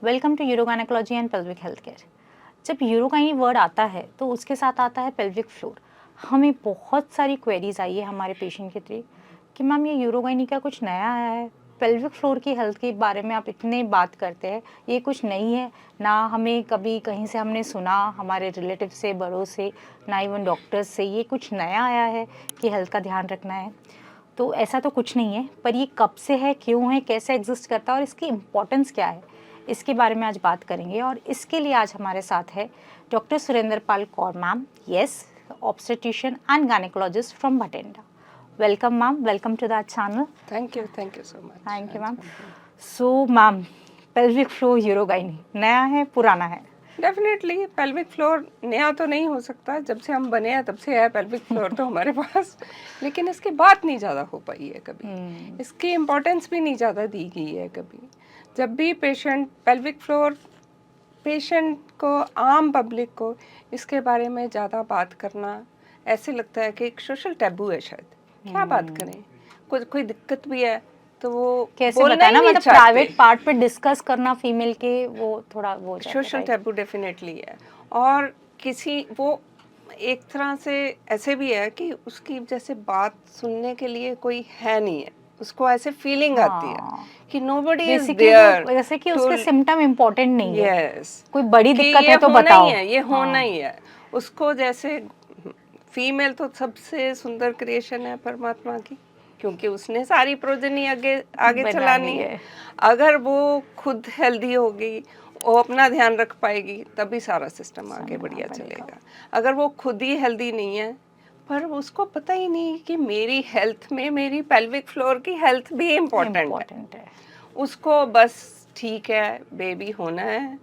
Welcome to urogynaecology and pelvic health care. जब urogynae word आता है तो उसके साथ आता है पेल्विक फ्लोर। हमें बहुत सारी क्वेरीज आई है हमारे पेशेंट के थ्रू कि मैम ये यूरोगाइनी का कुछ नया आया है, पेल्विक फ्लोर की हेल्थ के बारे में आप इतने बात करते हैं, ये कुछ नहीं है ना, हमें कभी कहीं से हमने सुना हमारे रिलेटिव से, बड़ों से, ना इवन डॉक्टर्स से ये कुछ नया आया है कि हेल्थ का ध्यान रखना है। तो ऐसा तो कुछ नहीं है, पर ये कब से है, क्यों है, कैसे एग्जिस्ट करता है और इसकी इम्पोर्टेंस क्या है, इसके बारे में आज बात करेंगे। और इसके लिए आज हमारे साथ है doctor Surendra Pal Kaur ma'am, yes, obstetrician and gynaecologist from Bathinda. Welcome ma'am, welcome to that channel. Thank you so much. Thank you ma'am. So ma'am, pelvic floor urogynae नया है, पुराना है? डेफिनेटली पेल्विक फ्लोर नया तो नहीं हो सकता, जब से हम बने हैं तब से है पेल्विक फ्लोर तो हमारे पास, लेकिन इसकी बात नहीं ज़्यादा हो पाई है कभी, इसकी इम्पोर्टेंस भी नहीं ज़्यादा दी गई है कभी। जब भी पेल्विक फ्लोर पेशेंट को, आम पब्लिक को इसके बारे में ज़्यादा बात करना ऐसे लगता है कि एक सोशल टैबू है शायद। क्या बात करें, कोई दिक्कत भी है तो वो कैसे बताना, मतलब प्राइवेट पार्ट पे डिस्कस करना फीमेल के, वो थोड़ा वो सोशल टैबू डेफिनेटली है। और किसी वो एक तरह से ऐसे भी है कि उसकी जैसे बात सुनने के लिए कोई है नहीं है, उसको ऐसे फीलिंग आती है कि नोबडी इज देयर, जैसे कि उसके सिम्टम इम्पोर्टेंट नहीं है। यस, कोई बड़ी दिक्कत है तो बताओ। ये होना ही है उसको। जैसे फीमेल तो सबसे सुंदर क्रिएशन है परमात्मा की, क्योंकि उसने सारी प्रोजनी आगे चलानी है। अगर वो खुद हेल्दी होगी, वो अपना ध्यान रख पाएगी, तभी सारा सिस्टम आगे बढ़िया चलेगा। अगर वो खुद ही हेल्दी नहीं है, पर उसको पता ही नहीं कि मेरी हेल्थ में मेरी पेल्विक फ्लोर की हेल्थ भी इम्पोर्टेंट है। उसको बस ठीक है, बेबी होना है,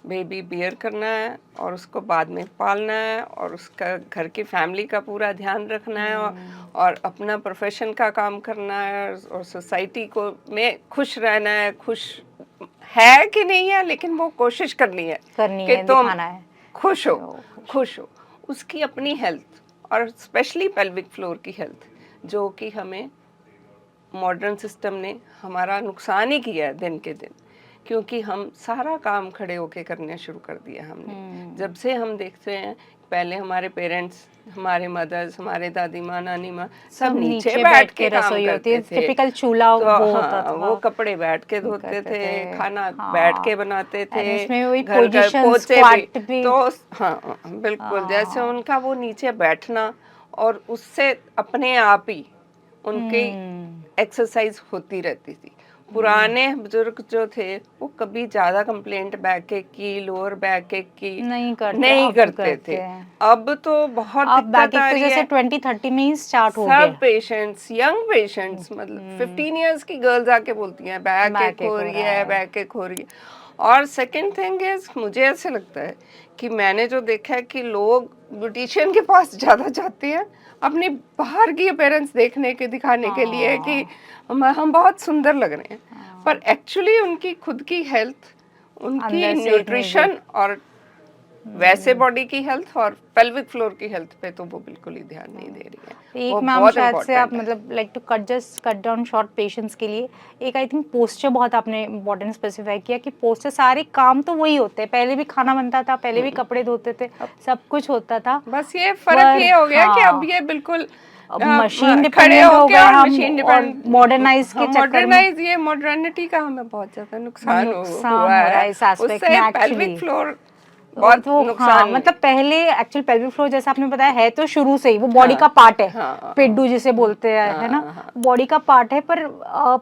बेबी बियर करना है और उसको बाद में पालना है और उसका घर की फैमिली का पूरा ध्यान रखना है और अपना प्रोफेशन का काम करना है और सोसाइटी को में खुश रहना है। खुश है कि नहीं है, लेकिन वो कोशिश करनी है कि तुम खुश हो। उसकी अपनी हेल्थ और स्पेशली पेल्विक फ्लोर की हेल्थ, जो कि हमें मॉडर्न सिस्टम ने हमारा नुकसान ही किया है दिन के दिन, क्योंकि हम सारा काम खड़े होके करने शुरू कर दिया हमने। जब से हम देखते हैं, पहले हमारे पेरेंट्स, हमारे मदर्स, हमारे दादी माँ, नानी माँ सब नीचे बैठ के काम करते थे। टिपिकल चूल्हा तो वो होता था। वो कपड़े बैठ के धोते थे, खाना बैठ के बनाते थे, घर का पोछे भी। तो हाँ बिल्कुल, जैसे उनका वो नीचे बैठना और उससे अपने आप ही उनकी एक्सरसाइज होती रहती थी। पुराने बुजुर्ग जो थे वो कभी ज्यादा कंप्लेंट बैक एक की, लोअर बैक एक की नहीं करते थे। अब तो बहुत दिक्कत आ रही है, जैसे 20-30 में ही स्टार्ट हो गया। सब पेशेंट्स, यंग पेशेंट्स, मतलब 15 इयर्स की गर्ल्स आके बोलती हैं बैक एक हो रही है, बैक एक हो रही है। और सेकंड थिंग इज, मुझे ऐसे लगता है कि मैंने जो देखा है कि लोग ब्यूटिशियन के पास ज्यादा जाते हैं अपनी बाहर की अपीयरेंस देखने के, दिखाने के लिए कि हम बहुत सुंदर लग रहे हैं, पर एक्चुअली उनकी खुद की हेल्थ, उनकी न्यूट्रिशन और वैसे बॉडी की हेल्थ और पेल्विक फ्लोर की हेल्थ पे तो वो बिल्कुल ही ध्यान नहीं दे रही है। एक मैम शायद से आप मतलब like to cut down short patients के लिए एक आई थिंक पोस्चर बहुत आपने इम्पोर्टेंट स्पेसिफाई किया कि पोस्चर, सारे काम तो वही होते हैं, पहले भी खाना बनता था, पहले भी कपड़े धोते थे, सब कुछ होता था। बस ये फर्क ये हो गया कि अब ये बिल्कुल मशीन डिपेंडेंट हो गए हम, और मॉडर्नाइज के चक्कर में ये मॉडर्निटी का हमें बहुत ज्यादा नुकसान हो रहा है इस एस्पेक्ट में। पेल्विक फ्लोर बहुत वो नुकसान, मतलब पहले एक्चुअल पेल्विक फ्लोर जैसा आपने बताया है तो शुरू से ही वो बॉडी का पार्ट है, पेड्डू जिसे बोलते हैं, है ना, बॉडी का पार्ट है। पर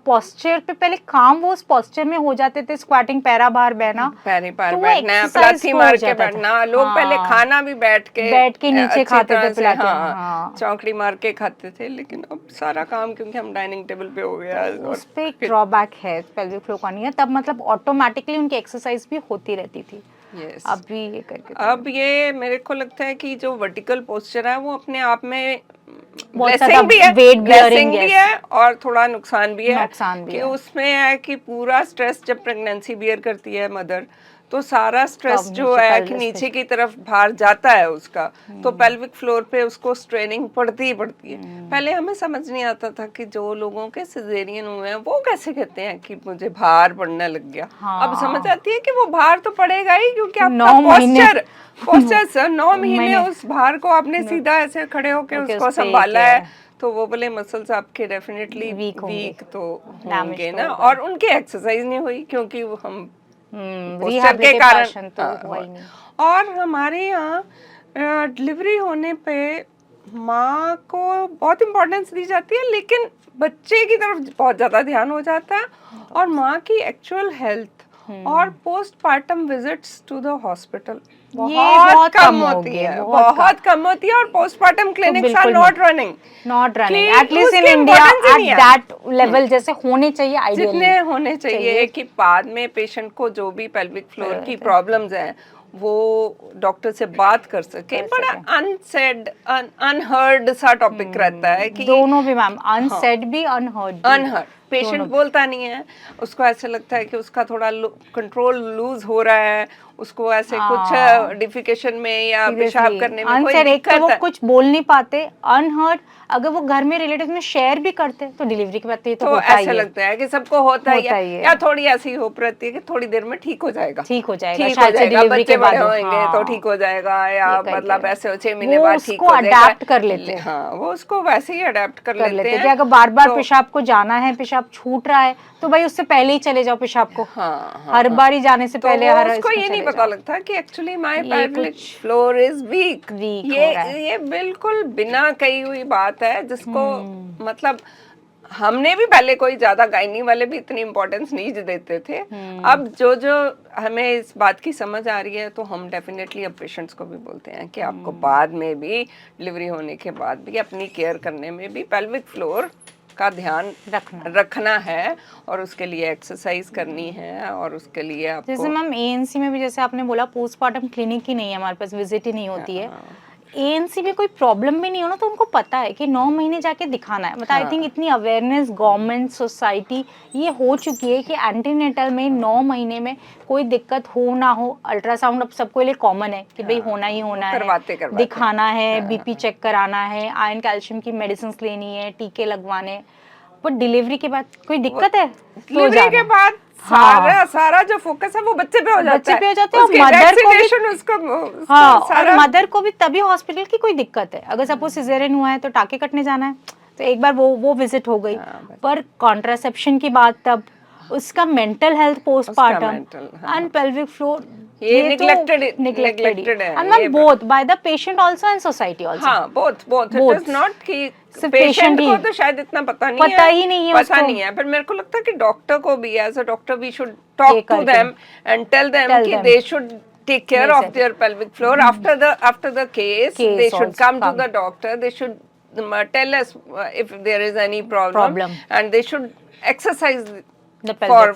पोस्चर पे पहले काम वो उस पोस्चर में हो जाते थे, स्क्वाटिंग, पैरा बाहर बहना, प्लाथी मार के बैठना। लोग पहले खाना भी बैठ के नीचे खाते थे, चौकड़ी मार के खाते थे, लेकिन अब सारा काम क्योंकि हम डाइनिंग टेबल पे हो गया, उस पे एक ड्रॉबैक है पेल्विक फ्लोर का नहीं है, तब मतलब ऑटोमेटिकली उनकी एक्सरसाइज भी होती रहती थी। Yes. अब भी ये करके अब ये मेरे को लगता है कि जो वर्टिकल पोस्चर है वो अपने आप में ब्लेसिंग भी है, वेट ब्लेसिंग भी है और थोड़ा नुकसान भी है कि है। उसमें है कि पूरा स्ट्रेस जब प्रेगनेंसी बियर करती है मदर, तो सारा स्ट्रेस अब जो नीचे है pelvis कि पे। नीचे की तरफ भार जाता है उसका, तो पेल्विक फ्लोर पे उसको स्ट्रेनिंग पड़ती ही पड़ती है। पहले हमें समझ नहीं आता था कि जो लोगों के सिजेरियन हुए हैं वो कैसे कहते हैं कि मुझे भार पड़ने लग गया। अब समझ आती है कि वो भार तो पड़ेगा ही, क्योंकि आपका 9 महीने पोस्चर सर 9 महीने मैंने उस भार को आपने सीधा ऐसे खड़े होके ओके, उसको उस पे संभाला किया है, है। तो वो बोले मसल्स आपके डेफिनेटली वीक होंगे, वीक तो डैमेज होंगे तो ना, होगा। और उनकी एक्सरसाइज नहीं हुई क्योंकि वो हम पोस्चर के कारण। रिहैबिलिटेशन तो हुआ ही नहीं। और हमारे यहाँ डिलीवरी होने पे माँ को बहुत इम्पोर्टेंस दी जाती है, लेकिन बच्चे की तरफ बहुत ज्यादा ध्यान हो जाता है, और माँ की एक्चुअल हेल्थ और postpartum visits to the hospital बहुत कम होती है, बहुत कम होती है, और postpartum clinics are not running at least in India at that level जैसे होने चाहिए आइडियली, जितने होने चाहिए कि बाद में पेशेंट को जो भी पेल्विक फ्लोर की प्रॉब्लम्स हैं वो डॉक्टर से बात कर सके। बड़ा अनसेड अनहर्ड सा टॉपिक रहता है कि दोनों भी मैम, अनसेड भी अनहर्ड पेशेंट बोलता नहीं है, उसको ऐसे लगता है कि उसका थोड़ा कंट्रोल लूज हो रहा है, उसको ऐसे कुछ डिफिकेशन में या पेशाब करने में कोई दिक्कत है, वो कुछ बोल नहीं पाते। अनहर्ड अगर वो घर में रिलेटिव में शेयर भी करते तो डिलीवरी के बाद तो ये तो होता ऐसा लगता है कि सबको होता ही है, या थोड़ी ऐसी होप रहती है कि थोड़ी देर में ठीक हो जाएगा, बच्चे बड़े होंगे तो ठीक हो जाएगा, या मतलब ऐसे 6 महीने बाद ठीक हो जाएगा, अडेप्ट कर लेते हैं। हाँ, वो उसको वैसे ही अडेप्ट कर लेते हैं कि अगर बार बार पेशाब को जाना है, पेशाब छूट रहा है, तो भाई उससे पहले ही चले जाओ पेशाब को। हर बार ही जाने से पहले उसको ये नहीं पता लगता कि actually my pelvic floor is weak. ये बिल्कुल बिना कही हुई बात है, जिसको मतलब हमने भी पहले कोई ज्यादा गायनी वाले भी इतनी इम्पोर्टेंस नहीं देते थे। अब जो हमें इस बात की समझ आ रही है, तो हम डेफिनेटली अब पेशेंट्स को भी बोलते हैं कि आपको बाद में भी, डिलीवरी होने के बाद भी अपनी केयर करने में भी पेल्विक फ्लोर का ध्यान रखना है, और उसके लिए एक्सरसाइज करनी है, और उसके लिए आपको जैसे मैम एएनसी में भी जैसे आपने बोला पोस्टमार्टम क्लिनिक ही नहीं है हमारे पास, विजिट ही नहीं होती है। एएनसी में कोई प्रॉब्लम भी नहीं हो ना, तो उनको पता है कि 9 महीने जाके दिखाना है। मतलब आई थिंक इतनी अवेयरनेस गवर्नमेंट सोसाइटी ये हो चुकी है कि एंटीनेटल में 9 महीने में कोई दिक्कत हो ना हो, अल्ट्रासाउंड अब सबके लिए कॉमन है कि भाई होना ही होना है, दिखाना है, बीपी चेक कराना है, आयरन कैल्शियम की मेडिसिन लेनी है, टीके लगवाने। पर डिलीवरी के बाद कोई दिक्कत है, डिलीवरी के बाद सारा जो फोकस है वो बच्चे पे हो जाता है, और मदर को भी तभी हॉस्पिटल की कोई दिक्कत है। अगर सपोज सिजेरियन हुआ है तो टाके कटने जाना है, तो एक बार वो विजिट हो गई, पर कॉन्ट्रासेप्शन की बात तब, उसका mental health postpartum and pelvic floor ये neglected है, and not both by the patient also and society also। हाँ, both it is not कि पेशेंट को तो शायद इतना पता नहीं है, पर मेरे को लगता है कि डॉक्टर को भी, as a doctor we should talk to them and tell them कि they should take care of their pelvic floor after the case they should come to the doctor, they should tell us if there is any problem and they should exercise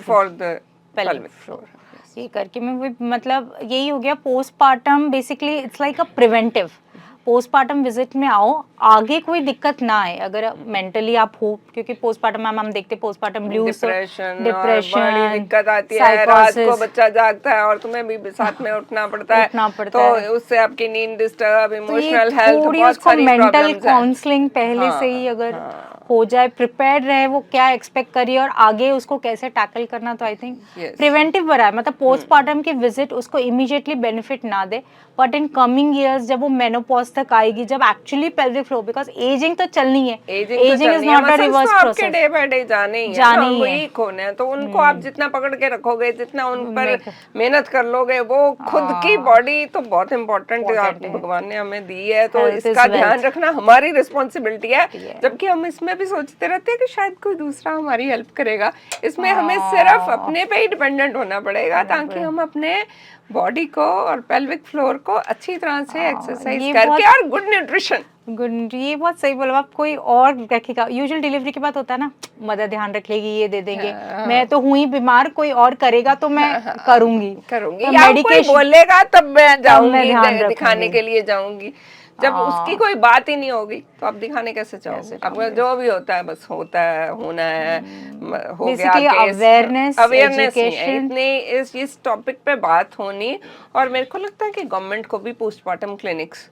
for the pelvic floor। ये करके मैं मतलब यही हो गया postpartum, basically it's like a preventive. Postpartum visit में आओ, आगे कोई दिक्कत ना आए अगर मेंटली आप हो, क्योंकि पोस्टपार्टम में हम देखते पोस्टपार्टम ब्लूज, डिप्रेशन दिक्कत आती है, रात को बच्चा जागता है और तुम्हें भी साथ में उठना पड़ता है, तो उससे आपकी नींद डिस्टर्ब, इमोशनल हेल्थ, बहुत सारी मेंटल काउंसलिंग पहले से ही अगर हो जाए, प्रिपेयर रहे, वो क्या एक्सपेक्ट करिए और आगे उसको कैसे टैकल करना, तो आई थिंक प्रिवेंटिव बड़ा है। मतलब पोस्टपार्टम की विजिट उसको इमीडिएटली बेनिफिट ना दे, बट इन कमिंग ईयर्स जब वो मेनोपॉज तक आएगी, जब actually pelvic floor, because ageing तो चलनी है, ageing is not a reverse process, day by day जाने ही है, तो उनको आप जितना पकड़ के रखोगे, जितना उन पर मेहनत कर लोगे, वो खुद की बॉडी तो बहुत इम्पोर्टेंट भगवान ने हमें दी है, तो इसका ध्यान रखना हमारी रिस्पॉन्सिबिलिटी है। जबकि हम इसमें भी सोचते रहते हैं कि शायद कोई दूसरा हमारी हेल्प करेगा, इसमें हमें सिर्फ अपने पे ही डिपेंडेंट होना पड़ेगा, ताकि हम अपने बॉडी को और पेल्विक फ्लोर को अच्छी तरह से एक्सरसाइज करके और गुड न्यूट्रिशन, ये बहुत सही बोला आप। कोई और रखेगा, यूजुअल डिलीवरी के बाद होता है ना, मदर ध्यान रख लेगी, ये दे देंगे, मैं तो हुई बीमार, कोई और करेगा तो मैं करूंगी, या कोई बोलेगा तब मैं जाऊंगी, दिखाने के लिए जाऊंगी। जब उसकी कोई बात ही नहीं होगी तो आप दिखाने कैसे चाहोगे? आपका जो भी होता है बस होता है, होना है, हो गया केस। अवेयरनेस, अवेयरनेस एजुकेशन, इतनी इस टॉपिक पे बात होनी। और मेरे को लगता है कि गवर्नमेंट को भी पोस्टमार्टम क्लिनिक्स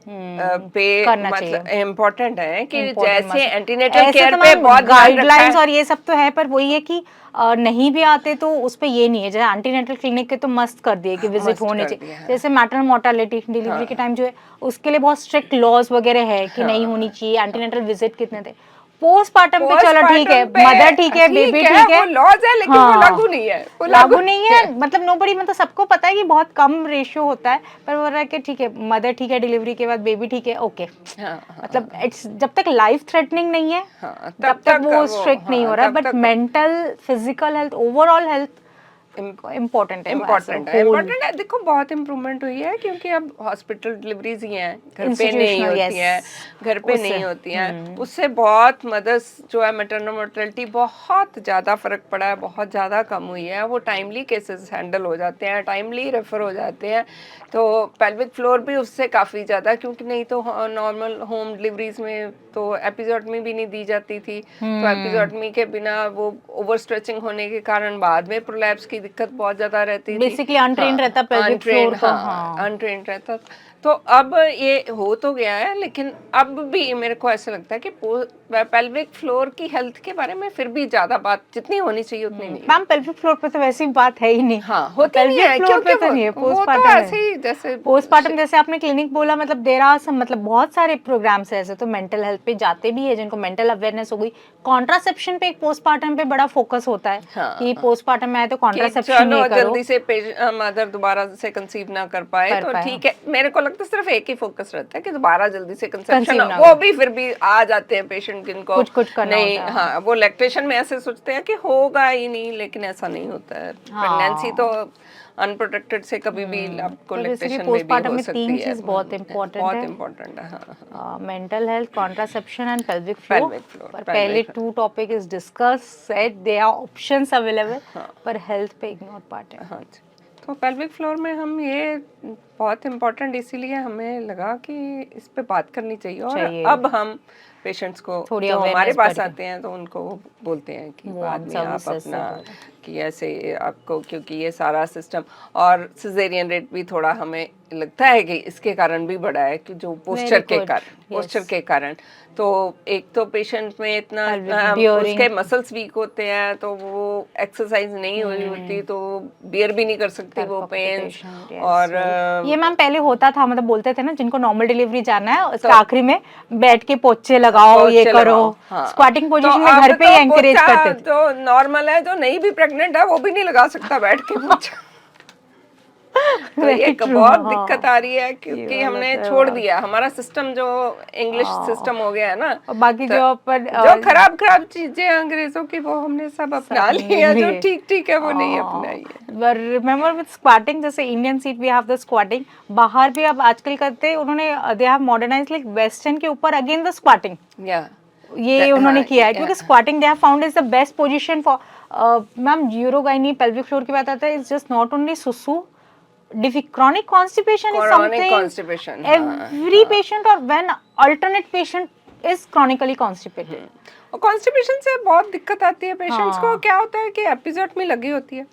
पे करना मतलब चाहिए। इम्पोर्टेंट है कि Important जैसे मस्त। एंटीनेटल ऐसे केयर तो पे मैम बहुत ध्यान रखा गाइडलाइंस है। और ये सब तो है, पर वही है कि नहीं भी आते तो उस पे ये नहीं है। जैसे एंटीनेटल क्लिनिक के तो मस्त कर दिए कि विजिट मस्त होने कर चाहिए। दिया है। जैसे मैटरनल मोर्टालिटी डिलीवरी के टाइम जो है उसके लिए बहुत स्ट्रिक्ट लॉज वगैरह है कि नहीं होनी चाहिए। एंटीनेटल विजिट कितने थे। पोस्टमार्टम पे चलो ठीक है, पोस्टमार्टम पे मदर ठीक है, बेबी ठीक है, वो लॉज है लेकिन वो लागू नहीं है, वो लागू नहीं है। मतलब नोबडी, मतलब सबको पता है कि बहुत कम रेशियो होता है, पर वो रहा कि ठीक है मदर ठीक है, डिलीवरी के बाद बेबी ठीक है, ओके। मतलब इट्स जब तक लाइफ थ्रेटनिंग नहीं है तब तक वो स्ट्रिक्ट नहीं हो रहा है, but mental physical health overall health important है। इम्पोर्टेंट है। देखो बहुत इम्प्रूवमेंट हुई है क्योंकि अब हॉस्पिटल डिलीवरीज ही हैं, घर पे नहीं होती हैं, घर पे नहीं होती हैं। उससे बहुत मदर्स जो है मैटरनल मोर्टेलिटी बहुत ज़्यादा फर्क पड़ा है, बहुत ज़्यादा कम हुई है। वो टाइमली केसेस हैंडल हो जाते हैं, टाइमली रेफर हो जाते हैं। तो पेल्विक फ्लोर भी उससे काफ़ी ज़्यादा, क्योंकि नहीं तो नॉर्मल होम डिलीवरीज में तो एपिजोटमी भी नहीं दी जाती थी। तो एपिजोटमी के बिना वो ओवर स्ट्रेचिंग होने के कारण बाद में प्रोलैप्स की दिक्कत बहुत ज्यादा रहती थी। बेसिकली अनट्रेन्ड रहता पेल्विक फ्लोर का। अनट्रेन्ड रहता। तो अब ये हो तो गया है, लेकिन अब भी मेरे को ऐसा लगता है कि पेल्विक फ्लोर की हेल्थ के बारे में फिर भी ज्यादा बात जितनी होनी चाहिए उतनी नहीं। मैम पेल्विक फ्लोर पे तो वैसी बात है ही नहीं। हाँ, होती नहीं है, फ्लोर पे तो नहीं है। पोस्टमार्टम ऐसे ही जैसे पोस्टमार्टम जैसे आपने क्लिनिक बोला, मतलब देर आर सम, मतलब बहुत सारे प्रोग्राम्स है ऐसे तो मेंटल हेल्थ पे जाते भी है जिनको मेंटल अवेयरनेस हो गई। कॉन्ट्रासेप्शन पे एक पोस्टमार्टम पे बड़ा फोकस होता है कि पोस्टमार्टम में आए तो कॉन्ट्रासेप्शन नहीं करो, जल्दी से मदर दोबारा से कंसीव ना कर पाए तो ठीक है। मेरे को लगता है सिर्फ एक ही फोकस रहता है कि दोबारा जल्दी से कंसेप्शन, वो भी फिर भी आ जाते हैं पेशेंट जिनको कुछ नहीं। हाँ, वो लैक्टेशन में ऐसे सोचते हैं कि होगा ही नहीं, लेकिन ऐसा नहीं होता है। प्रेगनेंसी तो अनप्रोटेक्टेड से कभी भी आपको लैक्टेशन में भी हो सकती है। तीन चीज बहुत इम्पोर्टेंट है। हाँ, mental health, contraception and pelvic floor. पर पहले two topic is discuss, said they are options available, पर हेल्थ पे इग्नोर पार्ट है। हाँ, तो पेल्विक फ्लोर में हम ये बहुत इम्पोर्टेंट इसीलिए हमें लगा कि इस पे बात करनी चाहिए। और अब हम पेशेंट्स को जो हमारे पास आते हैं तो उनको बोलते हैं कि बाद में आप अपना कि ऐसे आपको, क्योंकि ये सारा सिस्टम और सिजेरियन रेट भी थोड़ा हमें लगता है कि इसके कारण भी बढ़ा है कि जो पोस्चर के कारण। तो एक तो पेशेंट में इतना उसके मसल्स वीक होते हैं, तो वो एक्सरसाइज नहीं हो रही होती तो बियर भी नहीं कर सकती वो पेन। और ये मैम पहले होता था, मतलब बोलते थे ना जिनको नॉर्मल डिलीवरी जाना है उसके आखिरी में बैठ के पोछे लगाओ, ये करो, स्क्वाटिंग पोजीशन में घर पे ही एनकरेज करते थे। जो नॉर्मल है, जो नहीं भी प्रेग्नेंट है वो भी नहीं लगा सकता बैठ के पोछा। तो ये बहुत दिक्कत आ रही है क्योंकि हमने छोड़ दिया, हमारा सिस्टम जो इंग्लिश सिस्टम हो गया है ना, और बाकी जो खराब चीजें अंग्रेजों की वो हमने सब अपना ली है, जो ठीक है वो नहीं अपनाई है। रिमेंबर विद स्क्वाटिंग, जैसे Indian seat we have the squatting, बाहर भी अब आजकल करते हैं उन्होंने, they have modernized like western के ऊपर अगेन द स्क्वाटिंग, ये उन्होंने किया है क्योंकि squatting they have found is the best position for. Ma'am urogynae pelvic floor की बात आता है, इट्स जस्ट नॉट ओनली सुसु, chronic constipation is something every patient or when alternate patient is chronically constipated. और कॉन्स्टिपेशन से बहुत दिक्कत आती है पेशेंट्स को। क्या होता है कि एपिसोड में लगी होती है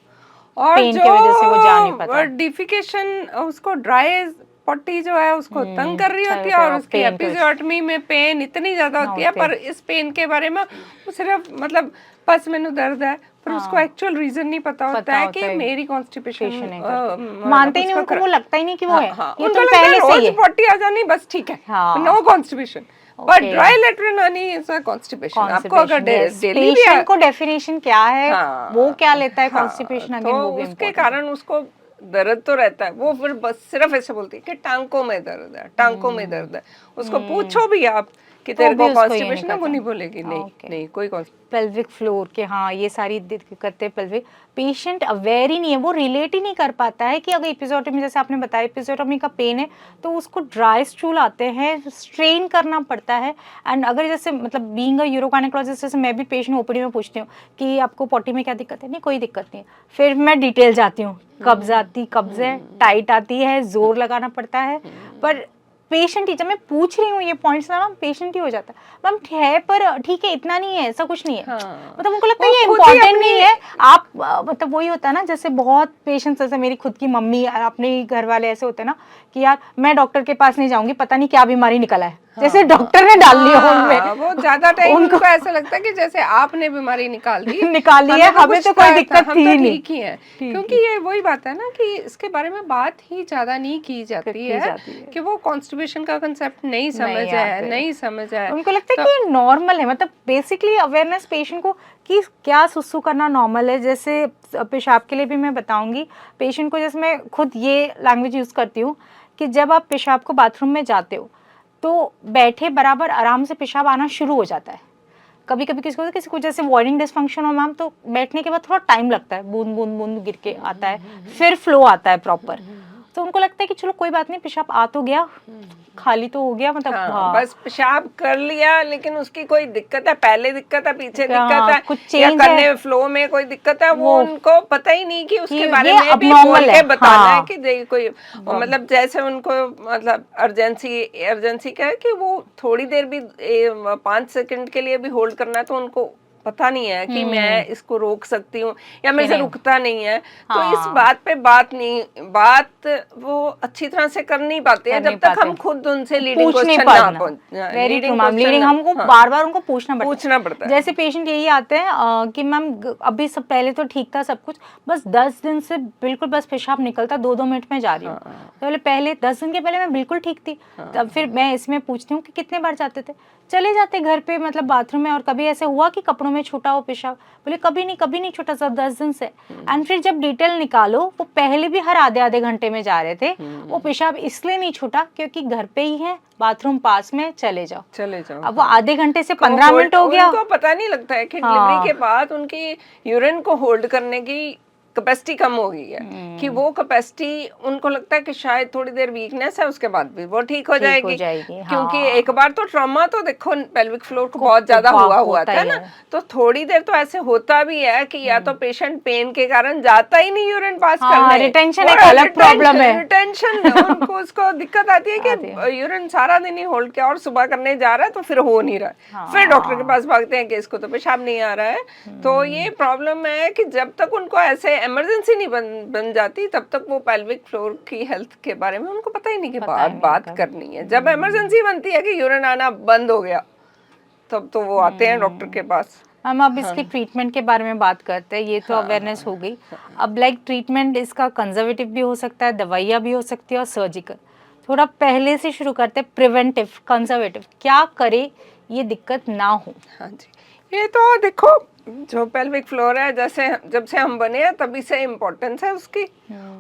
और पेन की वजह से वो जा नहीं पाता, डिफिकेशन उसको ड्राई पट्टी जो है उसको तंग कर रही होती है और उसकी एपिजोटमी में पेन इतनी ज्यादा होती है। पर इस पेन के बारे में वो सिर्फ मतलब बस मैंने दर्द है, पर उसको एक्चुअल रीजन नहीं पता होता है कि मेरी कॉन्स्टिपेशन मानते ही नहीं, उनको वो लगता ही नहीं कि वो है, ये तो पहले से ही पट्टी आ जानी बस ठीक है, no constipation. But dry latrine आनी इज अ कॉन्स्टिपेशन। आपको अगर डेली पेशेंट को डेफिनेशन क्या है, वो क्या लेता है कॉन्स्टिपेशन, अगेन वो भी उसके कारण उसको दर्द तो रहता है। वो फिर बस सिर्फ ऐसे बोलती है कि टांकों में दर्द है, टांकों में दर्द है। उसको पूछो भी आप कि तेरे को कॉन्स्टिपेशन है, वो नहीं बोलेगी नहीं कोई पेल्विक फ्लोर के। हाँ, ये सारी दिक्कतें पेल्विक पेशेंट अवेयर ही नहीं है, वो रिलेट ही नहीं कर पाता है कि अगर एपिजोटमी, जैसे आपने बताया एपिजोटमी का पेन है तो उसको ड्राई स्टूल आते हैं, स्ट्रेन करना पड़ता है। एंड अगर जैसे मतलब बीइंग अ यूरोगायनेकोलॉजिस्ट, जैसे मैं भी पेशेंट ओपीडी में पूछती हूँ कि आपको पॉटी में क्या दिक्कत है, नहीं कोई दिक्कत नहीं है, फिर मैं डिटेल जाती हूँ, कब्ज है, टाइट आती है, जोर लगाना पड़ता है। पर पेशेंट ही, जब मैं पूछ रही हूँ ये पॉइंट्स ना मैम, पेशेंट ही हो जाता है मैम है पर ठीक है इतना नहीं है, ऐसा कुछ नहीं है। हाँ। मतलब उनको लगता है वो ये खुद ही इम्पोर्टेंट अपनी- नहीं है। आप मतलब वही होता है ना, जैसे बहुत पेशेंट्स, जैसे मेरी खुद की मम्मी, अपने ही घर वाले ऐसे होते हैं ना कि यार मैं डॉक्टर के पास नहीं जाऊंगी, पता नहीं क्या बीमारी निकला है, जैसे डॉक्टर ने डाल ली हो उनमें। वो ज्यादा टाइम उनको ऐसा लगता है कि जैसे आपने बीमारी निकाल दी निकाली है, हमें तो कोई दिक्कत हम थी तो नहीं। ठीक ही है। ठीक क्योंकि ये वही बात है ना कि इसके बारे में बात ही ज्यादा नहीं की जाती है कि वो कॉन्स्टिपेशन का कंसेप्ट नहीं समझ है, नहीं समझ है। उनको लगता है कि नॉर्मल है, मतलब बेसिकली अवेयरनेस पेशेंट को कि क्या सुसु करना नॉर्मल है। जैसे पेशाब के लिए भी मैं बताऊंगी पेशेंट को, जैसे मैं खुद ये लैंग्वेज यूज़ करती हूँ कि जब आप पेशाब को बाथरूम में जाते हो तो बैठे बराबर आराम से पेशाब आना शुरू हो जाता है। कभी कभी किसी को जैसे वॉइडिंग डिस्फंक्शन हो मैम, तो बैठने के बाद थोड़ा टाइम लगता है, बूंद बूंद बूंद गिर के आता है, फिर फ्लो आता है प्रॉपर। तो उनको लगता है कि चलो कोई बात नहीं, पेशाब आ तो गया, खाली तो हो गया, मतलब हाँ, बस पेशाब कर लिया, लेकिन उसकी कोई दिक्कत है, पहले दिक्कत है, पीछे दिक्कत है, कुछ या चेंज करने फ्लो में कोई दिक्कत है, वो उनको पता ही नहीं कि उसके बारे में भी abnormal बोल के है। बताना है कि देखिए कोई मतलब जैसे उनको मतलब अर्जेंसी क्या है कि वो थोड़ी देर भी 5 सेकंड के लिए भी होल्ड करना है, तो उनको पता नहीं है कि मैं इसको रोक सकती हूँ या मेरे से रुकता नहीं है। तो इस बात पे बात वो अच्छी तरह से कर नहीं पाते हैं जब तक हम खुद उनसे लीडिंग क्वेश्चन ना लीडिंग हमको बार बार उनको पूछना पड़ता है। जैसे पेशेंट यही आते हैं कि मैम अभी सब पहले तो ठीक था सब कुछ, बस 10 दिन से बिल्कुल बस पेशाब निकलता 2-2 मिनट में जा रही हूँ। पहले 10 दिन के पहले मैं बिल्कुल ठीक थी। तब फिर मैं इसमें पूछती हूँ कि कितने बार जाते थे, चले जाते घर पे मतलब बाथरूम में, और कभी ऐसे हुआ कि कपड़ों में छूटा हो पेशाब, बोले कभी नहीं छूटा सर 10 दिन से। एंड फिर जब डिटेल निकालो वो पहले भी हर आधे घंटे में जा रहे थे, वो पेशाब इसलिए नहीं छूटा क्योंकि घर पे ही है, बाथरूम पास में, चले जाओ। अब वो आधे घंटे से 15 मिनट हो गया, उनको पता नहीं लगता है कि डिलीवरी के बाद उनकी यूरिन को होल्ड करने की कैपेसिटी कम हो गई है, कि वो कैपेसिटी उनको लगता है कि शायद थोड़ी देर वीकनेस है, उसके बाद भी वो ठीक हो जाएगी। क्योंकि एक बार तो ट्रॉमा तो देखो पेल्विक फ्लोर को बहुत ज्यादा हुआ था ना, तो थोड़ी देर तो ऐसे होता भी है कि या तो पेशेंट पेन के कारण जाता ही नहीं यूरिन पास करने, रिटेंशन एक अलग प्रॉब्लम है, रिटेंशन उनको उसको दिक्कत आती है कि यूरिन सारा दिन ही होल्ड किया और सुबह करने जा रहा है तो फिर हो नहीं रहा है, फिर डॉक्टर के पास भागते हैं कि इसको तो पेशाब नहीं आ रहा है। तो ये प्रॉब्लम है कि जब तक उनको ऐसे इमरजेंसी नहीं बन जाती तब तक वो पेल्विक फ्लोर की हेल्थ के बारे में उनको पता ही नहीं कि बात करनी है। जब इमरजेंसी बनती है कि यूरिन आना बंद हो गया, तब तो वो आते हैं डॉक्टर के पास। हम अब इसके ट्रीटमेंट के बारे में बात करते हैं। ये तो अवेयरनेस हो गई। अब ट्रीटमेंट इसका कंजर्वेटिव भी हो सकता है, दवाइयाँ भी हो सकती है और सर्जिकल। थोड़ा पहले से शुरू करते हैं, प्रिवेंटिव कंजर्वेटिव क्या करे ये दिक्कत ना हो। हाँ जी, ये तो देखो जो पेल्विक फ्लोर है, जैसे जब से हम बने हैं तभी से इम्पोर्टेंस है उसकी,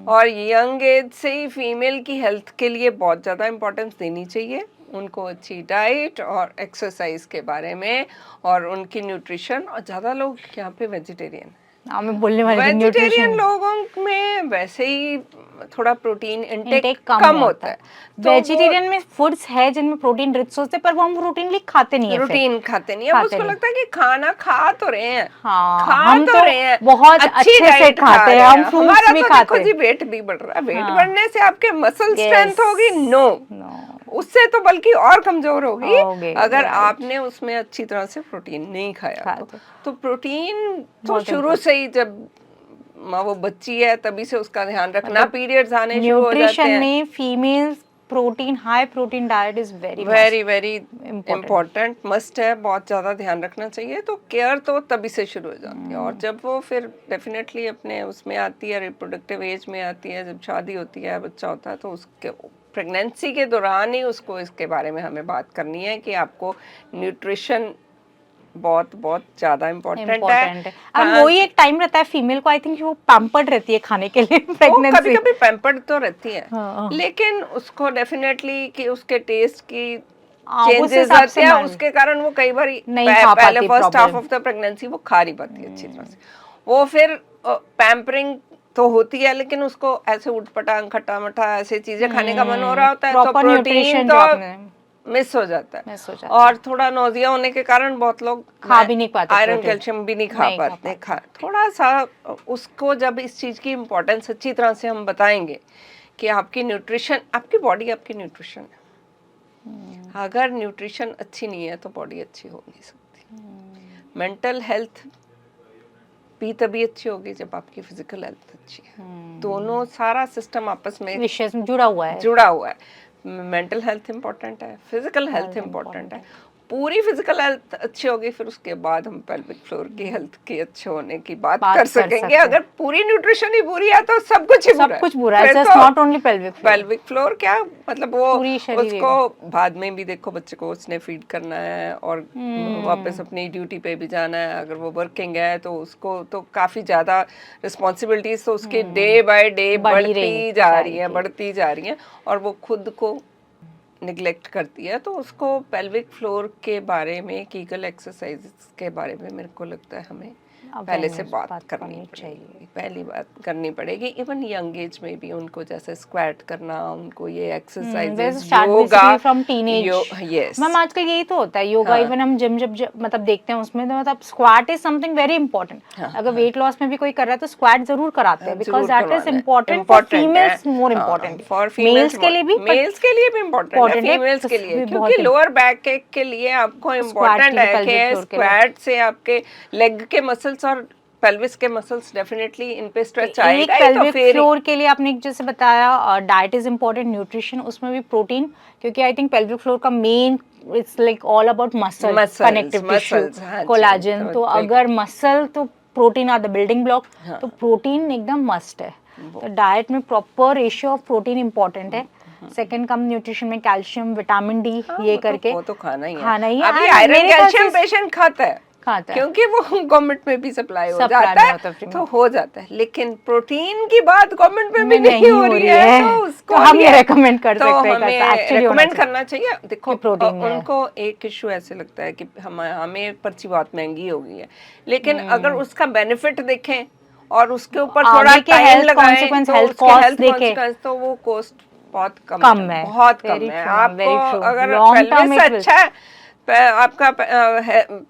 और यंग एज से ही फीमेल की हेल्थ के लिए बहुत ज़्यादा इम्पोर्टेंस देनी चाहिए उनको, अच्छी डाइट और एक्सरसाइज के बारे में, और उनकी न्यूट्रिशन। और ज़्यादा लोग यहाँ पे वेजिटेरियन, मैं बोलने वाली वेजिटेरियन लोगों में वैसे ही थोड़ा प्रोटीन इंटेक कम होता है। वेजिटेरियन में फूड्स है जिनमें प्रोटीन रिच होते हैं, पर वो हम रूटीन खाते नहीं है, अब उसको लगता है कि खाना खा तो रहे हैं, हम तो रहे हैं बहुत अच्छे से खाते हैं, हम फ्रूट्स भी खाते हैं। जी वेट भी बढ़ रहा है, वेट बढ़ने से आपके मसल स्ट्रेंथ होगी? नो, उससे तो बल्कि और कमजोर होगी अगर आपने उसमें अच्छी तरह से प्रोटीन नहीं खाया। तो प्रोटीन तो शुरू से ही, जब वो बच्ची है तभी से उसका ध्यान रखना, पीरियड्स आने शुरू हो जाते हैं। न्यूट्रिशन में females protein, high protein diet is very important, must है, बहुत ज़्यादा ध्यान रखना चाहिए। तो केयर तो तभी से शुरू हो जाती है, और जब वो फिर डेफिनेटली अपने उसमें आती है, रिप्रोडक्टिव एज में आती है, जब शादी होती है, बच्चा होता है, तो उसके प्रेगनेंसी के दौरान ही उसको इसके बारे में हमें बात करनी है कि आपको न्यूट्रिशन बहुत ज़्यादा इम्पोर्टेंट है। अब वही एक टाइम रहता है फीमेल को, आई थिंक वो पैम्पर्ड रहती है खाने के लिए, प्रेगनेंसी कभी-कभी पैम्पर्ड तो रहती है, लेकिन उसको डेफिनेटली कि उसके टेस्ट की चेंजेस आते हैं, उसके कारण वो कई बार पहले first half of the pregnancy वो खा नहीं पाती अच्छी तरह से। वो फिर पैम्परिंग तो होती है, लेकिन उसको ऐसे उठपटांग खट्टा मठा ऐसे चीजें खाने का मन हो रहा होता है, तो प्रोटीन तो मिस हो जाता है, और थोड़ा नोजिया होने के कारण बहुत लोग खा भी नहीं पाते, आयरन कैल्शियम भी नहीं खा पाते। थोड़ा सा उसको जब इस चीज की इम्पोर्टेंस अच्छी तरह से हम बताएंगे कि आपकी न्यूट्रिशन, आपकी बॉडी आपकी न्यूट्रिशन है, अगर न्यूट्रिशन अच्छी नहीं है तो बॉडी अच्छी हो नहीं सकती। मेंटल हेल्थ भी तभी अच्छी होगी जब आपकी फिजिकल हेल्थ अच्छी है। दोनों सारा सिस्टम आपस में विशेष में जुड़ा हुआ है। मेंटल हेल्थ इम्पोर्टेंट है, फिजिकल हेल्थ इम्पोर्टेंट है। पूरी फिजिकल हेल्थ अच्छी होगी, फिर उसके बाद हम पेल्विक फ्लोर की हेल्थ के अच्छे होने की बात कर सकेंगे। अगर पूरी न्यूट्रिशन ही बुरी है तो सब कुछ ही बुरा है। It's not only pelvic floor क्या मतलब वो उसको बाद में भी देखो, बच्चे को उसने फीड करना है और वापस अपनी ड्यूटी पे भी जाना है। अगर वो वर्किंग है तो उसको तो काफी ज्यादा रिस्पॉन्सिबिलिटीज तो उसके डे बाय डे बढ़ती जा रही है और वो खुद को निगलेक्ट करती है। तो उसको पेल्विक फ्लोर के बारे में, कीगल एक्सरसाइजेस के बारे में मेरे को लगता है हमें पहले से बात करनी चाहिए। पहली बात करनी पड़ेगी। इवन यंग एज में भी उनको जैसे स्क्वाट करना, उनको ये exercises, yoga from teenage. Yes ma'am आजकल यही तो होता है योगा। इवन हम जिम जब मतलब देखते हैं उसमें तो मतलब squat is something very important. अगर वेट लॉस में भी कोई कर रहा है तो स्क्वाट जरूर कराते हैं, because that is important for females, more important for mails के लिए भी, मेल्स के लिए भी इंपॉर्टेंट है, फीमेल्स के लिए, क्योंकि लोअर बैक के लिए आपको इम्पोर्टेंट है कि स्क्वाट से आपके लेग के मसल्स और पेल्विस के मसल्स डेफिनेटली इन पे स्ट्रेच आएगा। पेल्विक फ्लोर के लिए आपने जैसे बताया डाइट इज इम्पोर्टेंट, न्यूट्रिशन, उसमें भी प्रोटीन, क्योंकि आई थिंक पेल्विक फ्लोर का main it's like all about muscle, connective tissue, collagen. तो अगर मसल तो protein are the building block, तो प्रोटीन एकदम मस्ट है। तो डाइट में proper ratio of protein important है। सेकंड कम न्यूट्रिशन में कैल्शियम, विटामिन डी, ये करके वो तो खाना ही है। अभी आयरन कैल्शियम पेशेंट खाता है क्योंकि वो गवर्नमेंट में भी सप्लाई हो जाता है तो हो जाता है। लेकिन प्रोटीन की बात गवर्नमेंट में भी नहीं हो रही है तो उसको हम ये रेकमेंड कर सकते हैं, हमें रेकमेंड करना चाहिए। देखो उनको एक इशू ऐसे लगता है कि हमें पर्ची बहुत महंगी हो गई है, लेकिन अगर उसका बेनिफिट देखें और उसके ऊपर थोड़ा टाइम लगाएं तो वो कॉस्ट बहुत कम है, बहुत कम है। आपको अगर पेल्विस अच्छा है, आपका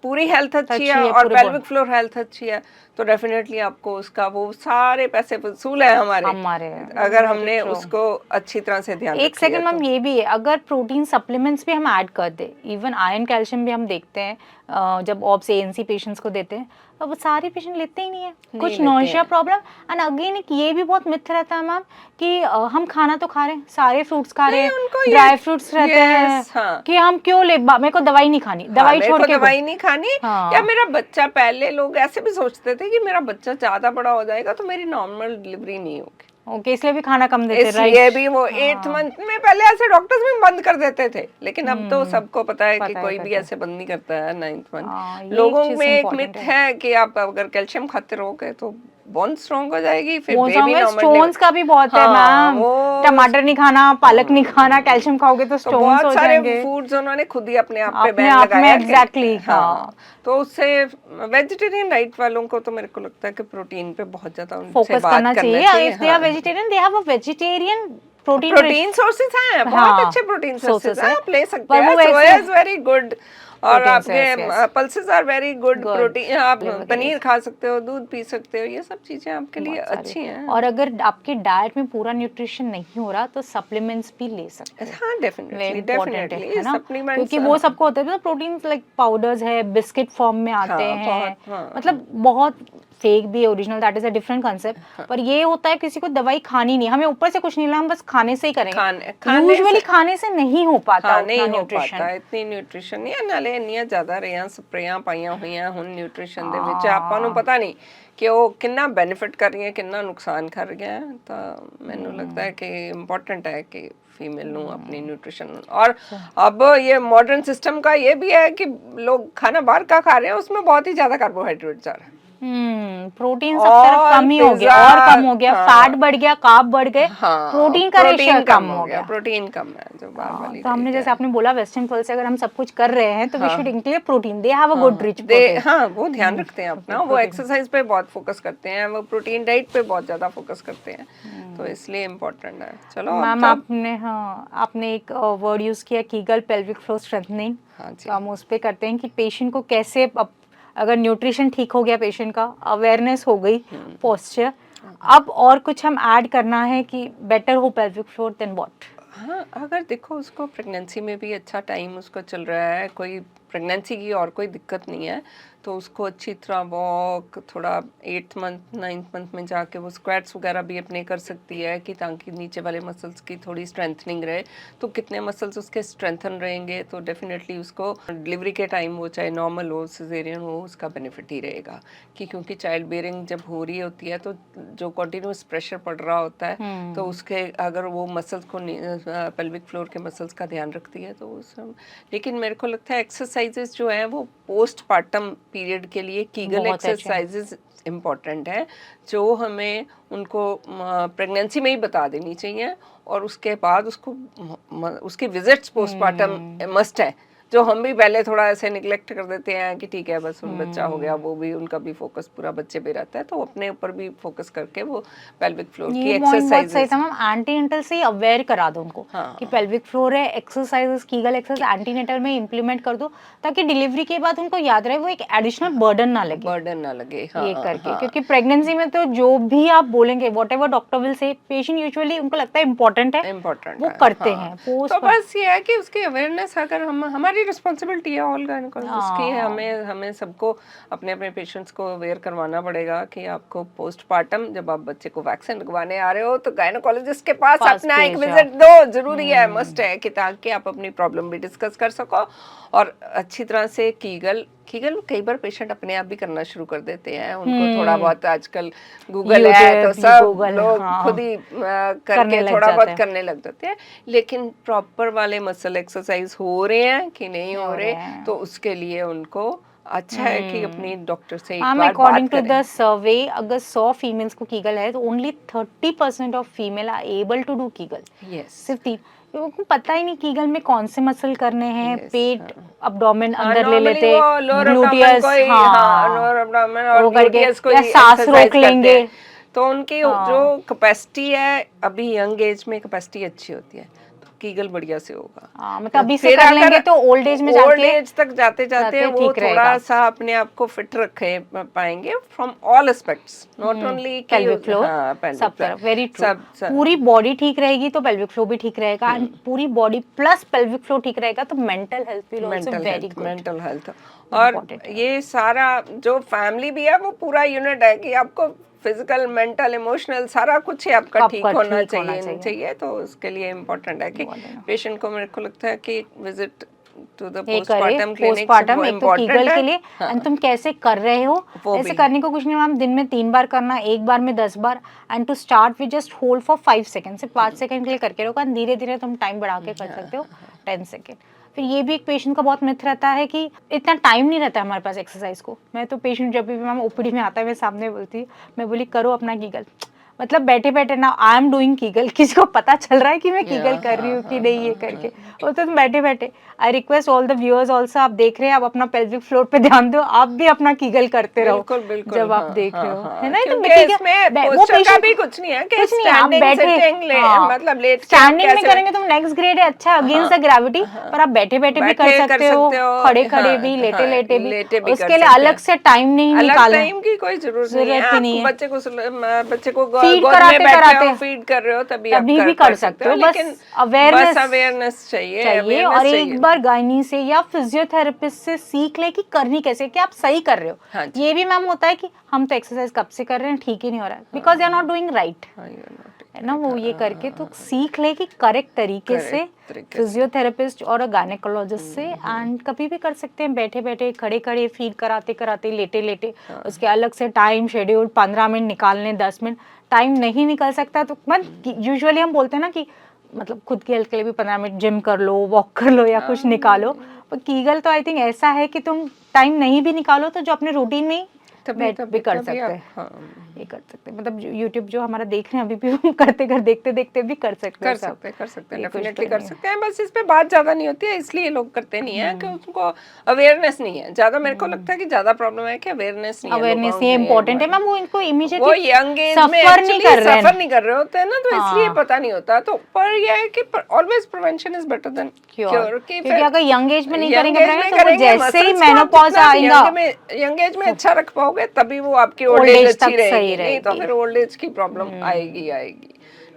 पूरी हेल्थ अच्छी है और पेल्विक फ्लोर हेल्थ अच्छी है तो डेफिनेटली आपको उसका वो सारे पैसे वसूल है हमारे अगर हमने उसको अच्छी तरह से ध्यान। एक सेकंड मैम ये भी है, अगर प्रोटीन सप्लीमेंट्स भी हम ऐड कर दे, इवन आयरन कैल्शियम भी हम देखते हैं जब ऑब्स एएनसी पेशेंट्स को देते हैं तो वो सारे पेशेंट लेते ही नहीं है, कुछ नौशिया प्रॉब्लम। एंड अगेन ये भी बहुत मिथ रहता है मैम कि हम खाना तो खा रहे हैं, सारे फ्रूट्स खा रहे हैं, ड्राई फ्रूट्स रहते हैं कि हम क्यों ले, मेरे को दवाई नहीं खानी, दवाई छोड़ के दवाई नहीं खानी। या मेरा बच्चा, पहले लोग ऐसे भी सोचते थे कि मेरा बच्चा ज्यादा बड़ा हो जाएगा तो मेरी नॉर्मल डिलीवरी नहीं होगी, ओके इसलिए भी खाना कम देते, इसलिए भी वो 8th मंथ में पहले ऐसे डॉक्टर्स भी बंद कर देते थे। लेकिन अब तो सबको पता है कि कोई भी ऐसे बंद नहीं करता है 9th मंथ। लोगों में एक मिथ है कि आप अगर कैल्शियम खाते रहोगे तो बोन स्ट्रॉन्ग हो जाएगी, फिर बेबी नॉर्मल। स्टोन्स का भी बहुत है मैम, टमाटर नहीं खाना, पालक नहीं खाना, कैल्शियम खाओगे तो स्टोन्स हो जाएंगे। बहुत सारे फूड्स उन्होंने खुद ही अपने आप पे बैन लगाया। एग्जैक्टली तो उससे वेजिटेरियन डाइट वालों को तो मेरे को लगता है कि प्रोटीन पे बहुत ज्यादा फोकस करना चाहिए। If they are vegetarian, they have a vegetarian protein sources हैं, बहुत अच्छे प्रोटीन सोर्सेज हैं, आप ले सकते हैं। सोया इज वेरी गुड और आपके pulses are very good protein. आप पनीर खा सकते हो, दूध पी सकते हो, ये सब चीजें आपके लिए अच्छी हैं। और अगर आपके डाइट में पूरा न्यूट्रिशन नहीं हो रहा तो सप्लीमेंट्स भी ले सकते हैं। हाँ डेफिनेटली सप्लीमेंट्स, क्योंकि वो सबको होता है ना, प्रोटीन्स लाइक पाउडर्स है, बिस्किट फॉर्म में आते हैं, मतलब बहुत फेक भी original, that is a different concept. पर ये होता है किसी को दवाई खानी नहीं, हमें ऊपर से कुछ नहीं, हम बस खाने से ही करेंगे। यूजुअली खाने से नहीं हो पाता नहीं हो पाता इतनी न्यूट्रिशन नहीं। नाले ਇੰਨੀਆਂ ਜ਼ਿਆਦਾ ਰਹੀਆਂ ਸਪਰੇਆਂ ਪਾਈਆਂ ਹੋਈਆਂ ਹੁਣ ਨਿਊਟ੍ਰੀਸ਼ਨ ਦੇ ਵਿੱਚ, ਆਪਾਂ ਨੂੰ ਪਤਾ ਨਹੀਂ ਕਿ ਉਹ ਕਿੰਨਾ ਬੈਨੀਫਿਟ ਕਰ ਰਹੀਆਂ, ਕਿੰਨਾ ਨੁਕਸਾਨ ਕਰ ਰਹੀਆਂ। ਤਾਂ ਮੈਨੂੰ लगता है कि इम्पोर्टेंट है कि फीमेल ਨੂੰ अपनी न्यूट्रिशन। और अब ये मॉडर्न सिस्टम का ये भी है कि लोग खाना बाहर का खा रहे हैं, उसमें बहुत ही ज्यादा कार्बोहाइड्रेट्स आ रहे हैं। प्रोटीन सब तरफ कम ही हो गया और कम हो गया, फैट बढ़ गया, कार्ब बढ़ गए, प्रोटीन का रेशियो कम हो गया, प्रोटीन कम है जो बार वाली। तो हमने जैसे आपने बोला वेस्टर्न फल से अगर हम सब कुछ कर रहे हैं तो we should include protein, they have a good rich protein. हाँ वो ध्यान रखते हैं अपना, वो एक्सरसाइज पे बहुत फोकस करते हैं, वो प्रोटीन डाइट पे बहुत ज्यादा फोकस करते हैं, तो इसलिए इम्पोर्टेंट है। चलो मैम आपने एक वर्ड यूज किया कीगल पेल्विक फ्लोर स्ट्रेंथनिंग, तो हम उस पे करते हैं कि पेशेंट को कैसे, अगर न्यूट्रिशन ठीक हो गया, पेशेंट का अवेयरनेस हो गई, पोस्चर, अब और कुछ हम ऐड करना है कि बेटर हो पेल्विक फ्लोर, देन व्हाट? हाँ, अगर देखो उसको प्रेगनेंसी में भी अच्छा टाइम उसको चल रहा है, कोई प्रेगनेंसी की और कोई दिक्कत नहीं है, तो उसको अच्छी तरह वॉक, थोड़ा 8th मंथ 9th मंथ में जाके वो स्क्वाट्स वगैरह भी अपने कर सकती है कि ताकि नीचे वाले मसल्स की थोड़ी स्ट्रेंथनिंग रहे। तो कितने मसल्स उसके स्ट्रेंथन रहेंगे तो डेफिनेटली उसको डिलीवरी के टाइम वो चाहे नॉर्मल हो सिजेरियन हो उसका बेनिफिट ही रहेगा। कि क्योंकि चाइल्ड बेयरिंग जब हो रही होती है तो जो कंटिन्यूस प्रेशर पड़ रहा होता है तो उसके अगर वो मसल्स को पेल्विक फ्लोर के मसल्स का ध्यान रखती है तो उस लेकिन मेरे को लगता है एक्सरसाइजेस जो है वो पोस्ट पार्टम पीरियड के लिए कीगल बहुत अच्छे। एक्सरसाइजेस इम्पॉर्टेंट है जो हमें उनको प्रेगनेंसी में ही बता देनी चाहिए और उसके बाद उसको उसकी विजिट्स पोस्टमार्टम मस्ट है जो हम भी पहले थोड़ा ऐसे निगलेक्ट कर देते हैं कि ठीक है बस उन बच्चा हो गया, वो भी उनका भी फोकस पूरा बच्चे पे रहता है, तो अपने ऊपर भी फोकस करके वो पेल्विक फ्लोर की ये पॉइंट बहुत सही एक्सरसाइजेस था मैम, एंटीनेटल से ही अवेयर करा दो उनको हाँ। कि पेल्विक फ्लोर है, एक्सरसाइजेस कीगल एक्सरसाइज एंटीनेटल में इम्प्लीमेंट कर दो ताकि डिलीवरी के बाद उनको याद रहे, वो एक एडिशनल बर्डन ना लगे हाँ, ये करके हाँ। क्योंकि प्रेगनेंसी में तो जो भी आप बोलेंगे what ever doctor will say patient usually उनको लगता है इम्पोर्टेंट है, इम्पोर्टेंट वो है, करते हाँ। हैं पोस्ट तो बस ये है कि उसकी अवेयरनेस अगर हम हमारी रिस्पॉन्सिबिलिटी है ऑल गायनेकोलॉजिस्ट की है, हमें सबको अपने अपने पेशेंट्स को अवेयर करवाना पड़ेगा कि आपको पोस्टपार्टम जब आप बच्चे को वैक्सीन लगवाने आ रहे हो तो गायनेकोलॉजिस्ट के पास अपना एक विजिट दो, जरूरी है, मस्ट है कि ताकि आप अपनी प्रॉब्लम भी डिस्कस कर सको और अच्छी तरह से कीगल कई बार पेशेंट अपने आप भी करना शुरू कर देते हैं, उनको थोड़ा बहुत आजकल गूगल है तो सब लोग खुद ही करके थोड़ा बहुत करने लग जाते हैं, लेकिन प्रॉपर वाले मसल एक्सरसाइज हो रहे हैं कि नहीं हो रहे तो उसके लिए उनको अच्छा है कि अपनी डॉक्टर से एक बार बात करें। अकॉर्डिंग टू द सर्वे अगर 100 फीमेल्स को कीगल है तो only 30% of female are able to do Kegel. सिर्फ 3, उनको पता ही नहीं कीगल में कौन से मसल करने हैं, पेट अपडोमेन अंदर ले लेते, ग्लूटियस लोअर एब्डोमेन और ग्लूटियस को या सांस रोक लेंगे, तो उनकी जो कैपेसिटी है अभी यंग एज में कैपेसिटी अच्छी होती है तो कीगल बढ़िया से होगा। मतलब अभी से कर लेंगे तो ओल्ड एज में ओल्ड एज तक जाते जाते वो थोड़ा सा अपने आप को फिट रखे पाएंगे from all aspects, not only pelvic floor, सब तरफ वेरी ट्रू। पूरी बॉडी ठीक रहेगी तो पेल्विक फ्लोर भी ठीक रहेगा एंड पूरी बॉडी प्लस पेल्विक फ्लोर ठीक रहेगा तो mental health will also very good. Mental health और ये सारा जो फैमिली भी है वो पूरा यूनिट है कि आपको फिजिकल मेंटल इमोशनल सारा कुछ ही आपका ठीक होना चाहिए तो उसके लिए इम्पोर्टेंट है कि पेशेंट को मेरे को लगता है कि visit to the postmortem clinic एक तो कीगल के लिए एंड तुम कैसे कर रहे हो, ऐसे करने को कुछ नहीं मैम, दिन में 3 बार करना, एक बार में 10 बार and to start with just hold for 5 second, सिर्फ 5 सेकंड के लिए करके रहो, धीरे धीरे तुम टाइम बढ़ा के कर सकते हो 10 सेकंड। फिर ये भी एक पेशेंट का बहुत मिथ रहता है कि इतना टाइम नहीं रहता हमारे पास एक्सरसाइज को। मैं तो पेशेंट जब भी मैम ओपीडी में आता है मैं सामने बोलती हूँ, मैं बोली करो अपना कीगल, मतलब बैठे बैठे ना आई एम डूइंग कीगल, किसी को पता चल रहा है कि मैं कीगल कर रही हूँ कि नहीं ये करके, वो तो तुम बैठे बैठे। I request all the viewers also, आप देख रहे हैं आप अपना पेल्विक फ्लोर पे ध्यान दो, आप भी अपना कीगल करते रहो बिल्कुल, जब आप देख रहे हो, है ना। तो वो पेशेंट भी कुछ नहीं है कि आप बैठे मतलब लेट स्टैंडिंग में करेंगे तो नेक्स्ट ग्रेड है, अच्छा अगेंस्ट द ग्रेविटी, पर आप बैठे बैठे भी कर सकते हो, खड़े खड़े भी, लेटे लेटे भी, उसके लिए अलग से टाइम नहीं निकालना, टाइम की कोई जरूरत नहीं है। बच्चे को फीड कराते फीड कर रहे हो तभी भी कर सकते हो, बस अवेयरनेस चाहिए और एक बार गायनी से या फिजियोथेरेपिस्ट से सीख ले कि करनी कैसे, कि आप सही कर रहे हो। ये भी मैम होता है कि हम तो एक्सरसाइज कब से कर रहे हैं ठीक ही नहीं हो रहा है, because you are not doing right, है ना, वो ये करके तो सीख ले कि करेक्ट तरीके से फिजियोथेरेपिस्ट और गायनेकोलॉजिस्ट से, एंड कभी भी कर सकते हैं बैठे बैठे, खड़े खड़े, फीड कराते कराते, लेटे लेटे, उसके अलग से टाइम शेड्यूल 15 मिनट निकालने, 10 मिनट टाइम नहीं निकल सकता तो यूजुअली हम बोलते हैं ना कि मतलब खुद की हेल्थ के लिए भी 15 मिनट जिम कर लो, वॉक कर लो या कुछ निकालो, पर कीगल तो आई थिंक ऐसा है कि तुम टाइम नहीं भी निकालो तो जो अपने रूटीन में भी कर सकते हैं, ये कर सकते हैं, मतलब यूट्यूब जो हमारा देख रहे हैं अभी भी हम करते देखते देखते भी कर सकते हैं, डेफिनेटली कर सकते हैं। बस इस पे बात ज्यादा नहीं होती है इसलिए लोग करते नहीं है कि उनको अवेयरनेस नहीं है ज्यादा। मेरे को लगता है कि ज्यादा प्रॉब्लम है कि अवेयरनेस नहीं इम्पोर्टेंट है मैम, वो इनको इमीडिएटली वो यंग एज में सफर नहीं कर रहे होते हैं ना, तो इसलिए पता नहीं होता। तो पर ये है कि always prevention is better than cure, क्योंकि अगर यंग एज में नहीं करेंगे जैसे ही मेनोपॉज आएगा, यंग एज में अच्छा रख पाओगे तभी वो आपकी ओल्ड एज अच्छी रहेगी, नहीं तो फिर ओल्ड एज की प्रॉब्लम आएगी।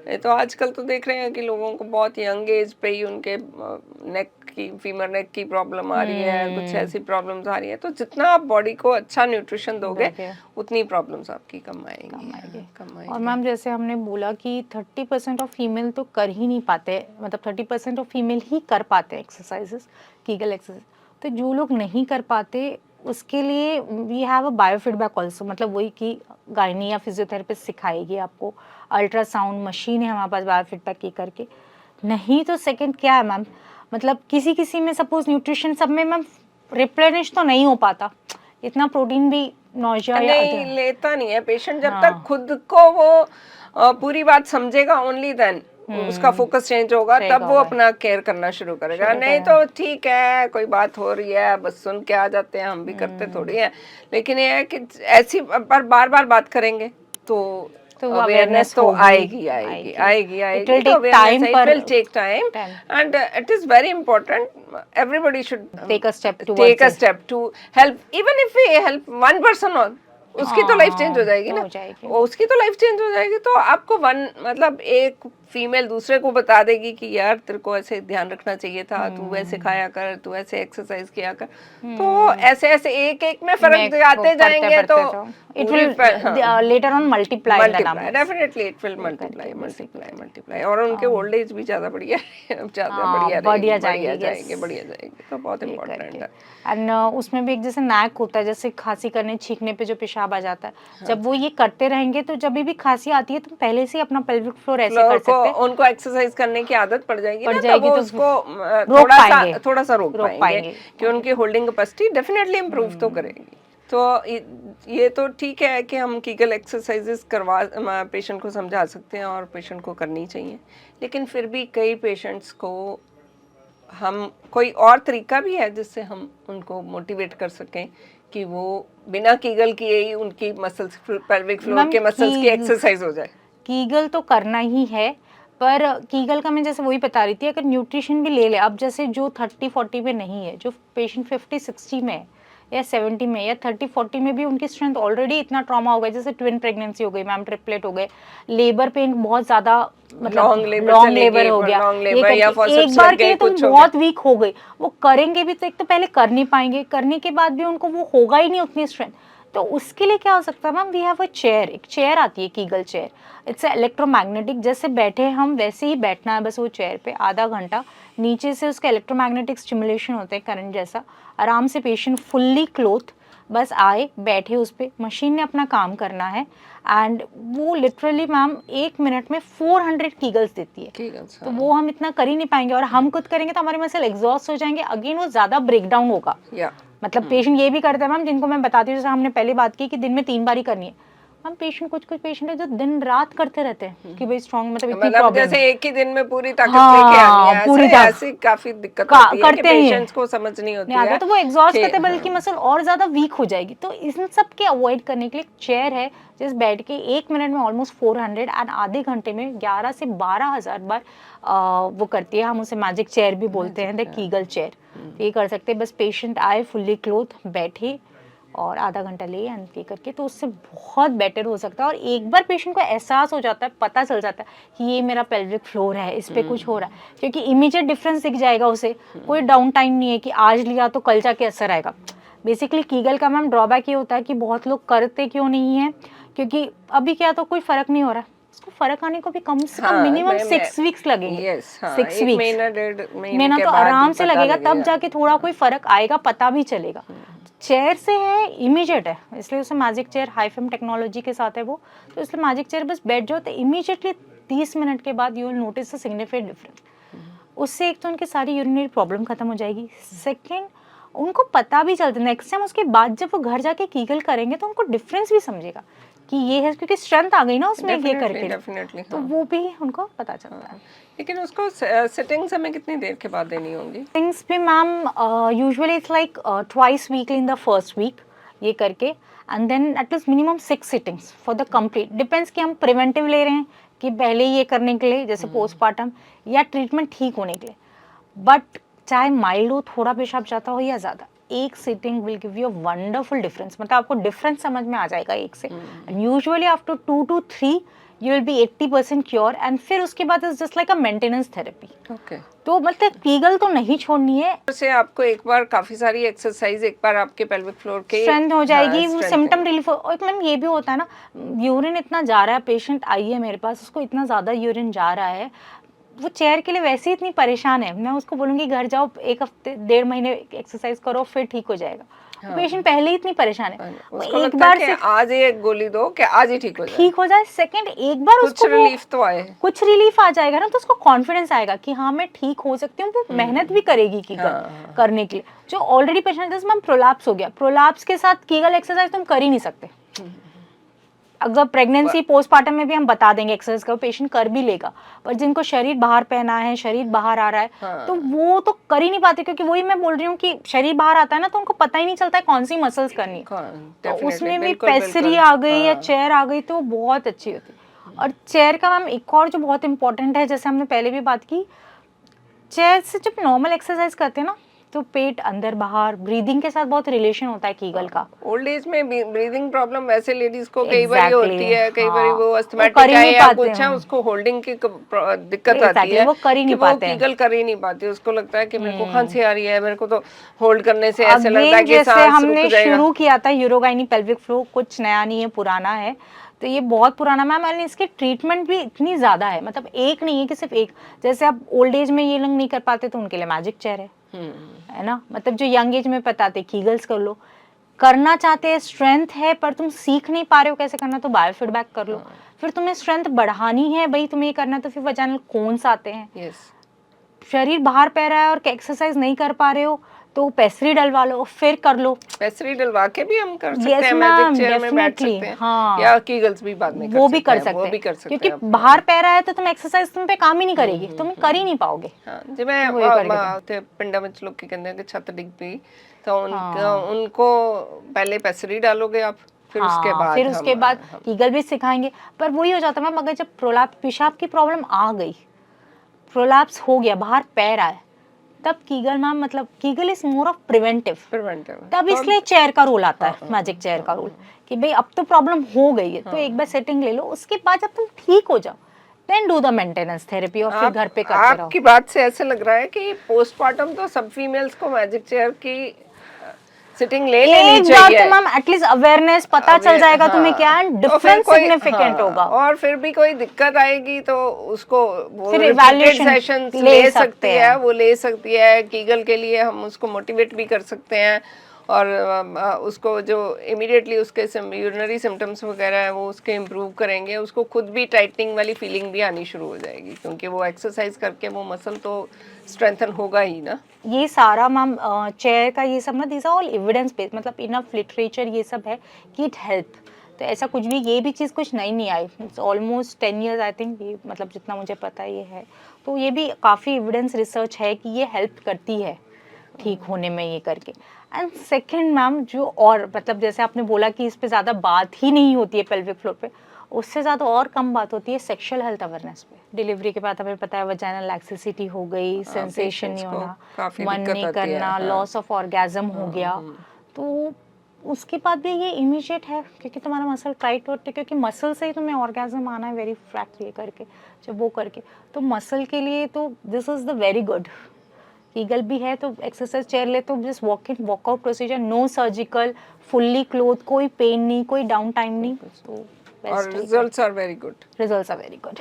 ये तो आजकल तो देख रहे हैं कि लोगों को बहुत यंग एज पे ही उनके नेक की, फीमर नेक की प्रॉब्लम आ रही है, कुछ ऐसी प्रॉब्लम्स आ रही है। तो जितना आप बॉडी को अच्छा न्यूट्रिशन दोगे उतनी प्रॉब्लम्स आपकी कम आएंगी। और मैम जैसे हमने बोला कि 30% ऑफ फीमेल तो कर ही नहीं पाते, मतलब 30% ऑफ फीमेल ही कर पाते एक्सरसाइजेस, कीगल एक्सरसाइज। तो जो लोग नहीं कर पाते उसके लिए we have a biofeedback also, मतलब वही कि गायनी या फिजियोथेरेपिस्ट सिखाएगी आपको, अल्ट्रासाउंड मशीन है हमारे पास बायोफीडबैक की करके। नहीं तो सेकंड क्या है मैम, मतलब किसी किसी में सपोज न्यूट्रिशन सब में मैम रिप्लेनिश तो नहीं हो पाता, इतना प्रोटीन भी नौजिया नहीं लेता नहीं है पेशेंट, जब तक खुद को वो पूरी बात समझेगा, ओनली देन उसका फोकस चेंज होगा, तब वो अपना केयर करना शुरू करेगा। नहीं तो ठीक है, कोई बात हो रही है बस सुन के आ जाते हैं, हम भी करते थोड़ी है। लेकिन ये है कि ऐसी पर बार बार बात करेंगे तो अवेयरनेस तो आएगी। It will take time and it is very important. Everybody should take a step to help. Even if we help one person on, उसकी तो लाइफ चेंज हो जाएगी ना, उसकी तो लाइफ चेंज हो जाएगी। तो आपको मतलब एक फीमेल दूसरे को बता देगी कि यार तेरे को ऐसे ध्यान रखना चाहिए था, तू ऐसे खाया कर, तू ऐसे एक्सरसाइज किया कर। तो ऐसे ऐसे एक एक में फर्क आते जाएंगे तो it will later on multiply definitely it will multiply और उनके ओल्ड एज भी ज्यादा बढ़िया बढ़िया जाएंगे। तो बहुत इम्पोर्टेंट है। एंड उसमें भी एक जैसे नैक होता है, जैसे खांसी करने छींकने पे जो पेशाब आ जाता है, जब वो ये करते रहेंगे तो जब भी खांसी आती है तो पहले से अपना पेल्विक फ्लोर ऐसे कर सकते हैं, उनको एक्सरसाइज करने की आदत पड़ जाएगी ना, तो उसको थोड़ा सा रोक पाएंगे कि उनकी होल्डिंग कैपेसिटी डेफिनेटली इम्प्रूव तो करेगी। तो ये तो ठीक है कि हम कीगल एक्सरसाइजेस करवा पेशेंट को समझा सकते हैं और पेशेंट को करनी चाहिए। लेकिन फिर भी कई पेशेंट्स को हम कोई और तरीका भी है जिससे हम उनको मोटिवेट कर सकें कि वो बिना कीगल किए ही उनकी मसल्स, पेल्विक फ्लोर के मसल्स की एक्सरसाइज हो जाए। कीगल तो करना ही है, पर कीगल का मैं जैसे वही बता रही थी, अगर न्यूट्रिशन भी ले ले, अब जैसे जो 30-40 में नहीं है, जो पेशेंट 50-60 में है या 70 में या 30-40 में भी उनकी स्ट्रेंथ ऑलरेडी इतना ट्रॉमा हो गया, जैसे ट्विन प्रेगनेंसी हो गई मैम, ट्रिपलेट हो गए, लेबर पेन बहुत ज्यादा, मतलब लॉन्ग लेबर हो गया, एक बार के लिए तो बहुत वीक हो गई, वो करेंगे भी तो एक तो पहले कर नहीं पाएंगे, करने के बाद भी उनको वो होगा ही नहीं उतनी स्ट्रेंथ। तो उसके लिए क्या हो सकता है ma'am, we have a chair, एक चेयर आती है कीगल चेयर, इट्स इलेक्ट्रोमैग्नेटिक, जैसे बैठे हम वैसे ही बैठना है बस वो चेयर पे, आधा घंटा नीचे से उसका इलेक्ट्रोमैग्नेटिक स्टिमुलेशन होता है करंट जैसा, आराम से पेशेंट फुल्ली क्लोथ बस आए बैठे उस पर, मशीन ने अपना काम करना है एंड वो लिटरली मैम 1 मिनट में 400 कीगल्स देती है। तो वो हम इतना कर ही नहीं पाएंगे, और हम खुद करेंगे तो हमारे मसल एग्जॉस्ट हो जाएंगे, अगेन वो ज़्यादा ब्रेक डाउन होगा। मतलब पेशेंट ये भी करते हैं मैम, जिनको मैं बताती हूँ, जैसे हमने पहले बात की कि दिन में 3 बार ही करनी है, हम पेशेंट कुछ पेशेंट है जो दिन रात करते रहते हैं कि भाई स्ट्रॉन्ग, मतलब इतनी प्रॉब्लम, जैसे एक ही दिन में पूरी ताकत लेके आनी है, पूरी ऐसी काफी दिक्कत होती है कि पेशेंट्स को समझ नहीं होती है, तो वो एग्जॉस्ट करते, बल्कि मसल और ज्यादा वीक हो जाएगी। तो इन सब के अवॉइड करने के लिए चेयर है, जिस बैठ के 1 मिनट में ऑलमोस्ट 400 एंड आधे घंटे में 11 से 12,000 बार वो करती है। हम उसे मैजिक चेयर भी बोलते हैं, द कीगल चेयर। ये कर सकते हैं, बस पेशेंट आए फुल्ली क्लोथ बैठे और आधा घंटा ले एंड ये करके, तो उससे बहुत बेटर हो सकता है। और एक बार पेशेंट को एहसास हो जाता है, पता चल जाता है कि ये मेरा पेल्विक फ्लोर है, इस पे कुछ हो रहा है, क्योंकि इमीडिएट डिफरेंस दिख जाएगा उसे, कोई डाउन टाइम नहीं है कि आज लिया तो कल जाके असर आएगा। बेसिकली कीगल का मैम ड्रॉबैक ये होता है कि बहुत लोग करते क्यों नहीं है, क्योंकि अभी क्या तो कोई फर्क नहीं हो रहा है, उसको फर्क आने को भी कम से कम मिनिमम 6 वीक्स लगेंगे। 6 वीक्स महीना तो आराम से लगेगा, तब जाके थोड़ा कोई फर्क आएगा, पता भी चलेगा। चेयर से है इमीडिएट है, इसलिए उसे मैजिक चेयर हाईफेम टेक्नोलॉजी के साथ है वो, तो इसलिए मैजिक चेयर बस बैठ जाओ तो इमीडिएटली 30 मिनट के बाद you will notice a significant difference. उससे एक तो उनकी सारी यूरिनरी प्रॉब्लम खत्म हो जाएगी, सेकंड उनको पता भी चलता है, नेक्स्ट टाइम उसके बाद जब वो घर जाके कीगल करेंगे तो उनको डिफरेंस भी समझेगा कि ये है, क्योंकि स्ट्रेंथ आ गई ना उसमें ये करके, तो वो भी उनको पता चलता है। लेकिन उसको सिटिंग्स हमें कितनी देर के बाद देनी होंगी? सिटिंग्स भी ma'am usually it's like twice weekly in the first week ये करके, and then at least minimum 6 sittings for the complete. Depends कि हम प्रिवेंटिव ले रहे हैं कि पहले ये करने के लिए, जैसे पोस्टमार्टम, या ट्रीटमेंट ठीक होने के लिए। बट चाहे माइल्ड हो, थोड़ा पेशाब जाता हो या ज़्यादा, एक sitting will give you a wonderful difference, मतलब आपको डिफरेंस समझ में आ जाएगा एक से। And usually after 2 to 3 you will be 80% cure, and फिर उसके बाद is just like a maintenance therapy. Okay. तो मतलब कीगल तो नहीं छोड़नी है, से आपको एक बार काफी सारी एक्सरसाइज एक बार आपके पेल्विक फ्लोर के स्ट्रेंथ हो जाएगी, वो strength सिम्टम है। रिलीफ। और मैम ये भी होता है ना, यूरिन इतना जा रहा है, पेशेंट आई है मेरे पास, उसको इतना ज़्यादा यूरिन जा रहा है, वो चेयर के लिए वैसे ही इतनी परेशान है, मैं उसको बोलूँगी घर जाओ 1 हफ्ते 1.5 महीने एक्सरसाइज करो फिर ठीक हो जाएगा। हाँ। पेशेंट पहले ही इतनी परेशान है, वो उसको एक लगता बार है से कि आज ये एक गोली दो कि आज ही ठीक हो जाए, सेकंड एक बार कुछ उसको रिलीफ तो आए। कुछ रिलीफ आ जाएगा ना, तो उसको कॉन्फिडेंस आएगा कि हाँ मैं ठीक हो सकती हूँ, वो मेहनत भी करेगी कीगल हाँ। करने के लिए। जो ऑलरेडी पेशेंट जैसे मैम प्रोलैप्स हो गया, प्रोलैप्स के साथ कीगल एक्सरसाइज तुम कर ही नहीं सकते। अगर प्रेगनेंसी पोस्टमार्टम में भी हम बता देंगे एक्सरसाइज का, पेशेंट कर भी लेगा, पर जिनको शरीर बाहर पहना है, शरीर बाहर आ रहा है, हाँ। तो वो तो कर ही नहीं पाते, क्योंकि वही मैं बोल रही हूँ कि शरीर बाहर आता है ना, तो उनको पता ही नहीं चलता है कौन सी मसल्स करनी है। तो उसमें भी पेसरी आ गई या चेयर आ गई तो बहुत अच्छी होती है। और चेयर का मैम एक और जो बहुत इंपॉर्टेंट है, जैसे हमने पहले भी बात की, चेयर से जब नॉर्मल एक्सरसाइज करते हैं ना, तो पेट अंदर बाहर, ब्रीदिंग के साथ बहुत रिलेशन होता है कीगल का। ओल्ड एज में ब्रीदिंग प्रॉब्लम वैसे लेडीज को कई बार होती है, कई बार वो हाँ, अस्थमैटिक कर ही है नहीं या पाते कुछ है, हैं। उसको होल्डिंग की दिक्कत आती Exactly, है, वो कर ही कि नहीं वो पाते हैं। कीगल कर ही नहीं पाती, उसको लगता है कि मेरे को खांसी आ रही है, मेरे को तो होल्ड करने से ऐसे लगता है अगेन कि जैसे सांस हमने रुक जाएगा। शुरू किया था यूरोगाइनी पेल्विक फ्लो, कुछ नया नहीं है, पुराना है, तो ये बहुत पुराना मैम। और इसकी ट्रीटमेंट भी इतनी ज़्यादा है, मतलब एक नहीं है कि सिर्फ एक। जैसे अब ओल्ड एज में ये लोग नहीं कर पाते तो उनके लिए मैजिक चेयर है ना, मतलब जो यंग एज में बताते कीगल्स कर लो, करना चाहते हैं, स्ट्रेंथ है पर तुम सीख नहीं पा रहे हो कैसे करना, तो बायोफीडबैक कर लो। फिर तुम्हें स्ट्रेंथ बढ़ानी है भाई, तुम्हें ये करना है, तो फिर वजाइनल कोन्स आते हैं। यस। शरीर बाहर पै रहा है और एक्सरसाइज नहीं कर पा रहे हो, तो पेसरी डलवा लो, फिर कर लो। पेसरी डलवा के भी हम कर सकते यस हैं, मैम, मैजिक चेयर में बैठ डेफिनेटली, सकते हैं, हाँ, या कीगल्स भी बाद में वो भी कर वो सकते भी हैं, कर सकते क्योंकि हैं आप। बाहर पै रहा है तो तुम एक्सरसाइज तुम पे काम ही नहीं करेगी, तुम कर ही नहीं पाओगे। हाँ, जिਵੇਂ वो ये करके ਤੇ ਪਿੰਡਾਂ ਵਿੱਚ ਲੋਕੀ ਕਹਿੰਦੇ ਆ ਕਿ ਛੱਤ ਡਿੱਗ ਪਈ तो हाँ। उनको पहले पेसरी डालोगे आप, फिर उसके हाँ, बाद फिर उसके बाद कीगल भी सिखाएंगे। पर वही हो जाता है मैम, अगर जब प्रोलैप्स, पेशाब की प्रॉब्लम आ गई, प्रोलैप्स हो गया, बाहर पै रहा है, तब कीगल मैम, मतलब Kegel is more of preventive, तब इसलिए चेयर का रोल आता है, मैजिक चेयर का रोल, कि भाई अब तो प्रॉब्लम हो गई है, तो एक बार सेटिंग ले लो, उसके बाद जब तुम ठीक हो जाओ, then do the maintenance therapy, और फिर घर पे करते रहो। आपकी बात से ऐसे लग रहा है कि पोस्टमार्टम तो सब फीमेल्स को मैजिक चेयर की सिटिंग ले लेनी एक बार चाहिए। तो मैम एटलीस्ट अवेयरनेस पता चल जाएगा तुम्हें क्या है, डिफरेंस सिग्निफिकेंट होगा। और फिर भी कोई दिक्कत आएगी तो उसको वो फिर रिपीटेड evaluation सेशंस ले ले सकते सकती हैं। है, वो ले सकती है। कीगल के लिए हम उसको मोटिवेट भी कर सकते हैं, और उसको जो इमीडिएटली उसके यूरिनरी सिम्टम्स वगैरह है वो उसके इम्प्रूव करेंगे, उसको खुद भी टाइटनिंग वाली फीलिंग भी आनी शुरू हो जाएगी, क्योंकि वो एक्सरसाइज करके वो मसल तो स्ट्रेंथन होगा ही ना। ये सारा मैम चेयर का ये सब ना, this are all evidence based, मतलब इनफ लिटरेचर ये सब है कि इट हेल्प। तो ऐसा कुछ भी, ये भी चीज़ कुछ नई नहीं आई, it's almost 10 years I think, ये मतलब जितना मुझे पता है ये है। तो ये भी काफ़ी एविडेंस रिसर्च है कि ये हेल्प करती है ठीक होने में ये करके। एंड सेकंड मैम, जो और मतलब जैसे आपने बोला कि इस पे ज़्यादा बात ही नहीं होती है पेल्विक फ्लोर पे, उससे ज़्यादा और कम बात होती है सेक्सुअल हेल्थ अवेयरनेस पे। डिलीवरी के बाद हमें पता है वजाइनल लैक्सिसिटी हो गई, सेंसेशन नहीं होना, मन नहीं करना, लॉस ऑफ ऑर्गेज्म हो गया, तो उसके बाद भी ये इमीडिएट है, क्योंकि तुम्हारा मसल टाइट होते, क्योंकि मसल से ही तुम्हें ऑर्गेज्म आना है, वेरी फ्रैक्ट ये करके, जब वो करके, तो मसल के लिए तो this is the very good. Kegel भी है तो एक्सरसाइज चेयर ले तो just walk in walkout procedure, no surgical, fully cloth, कोई पेन नहीं, कोई डाउन टाइम नहीं, तो और results are very good. Results are very good.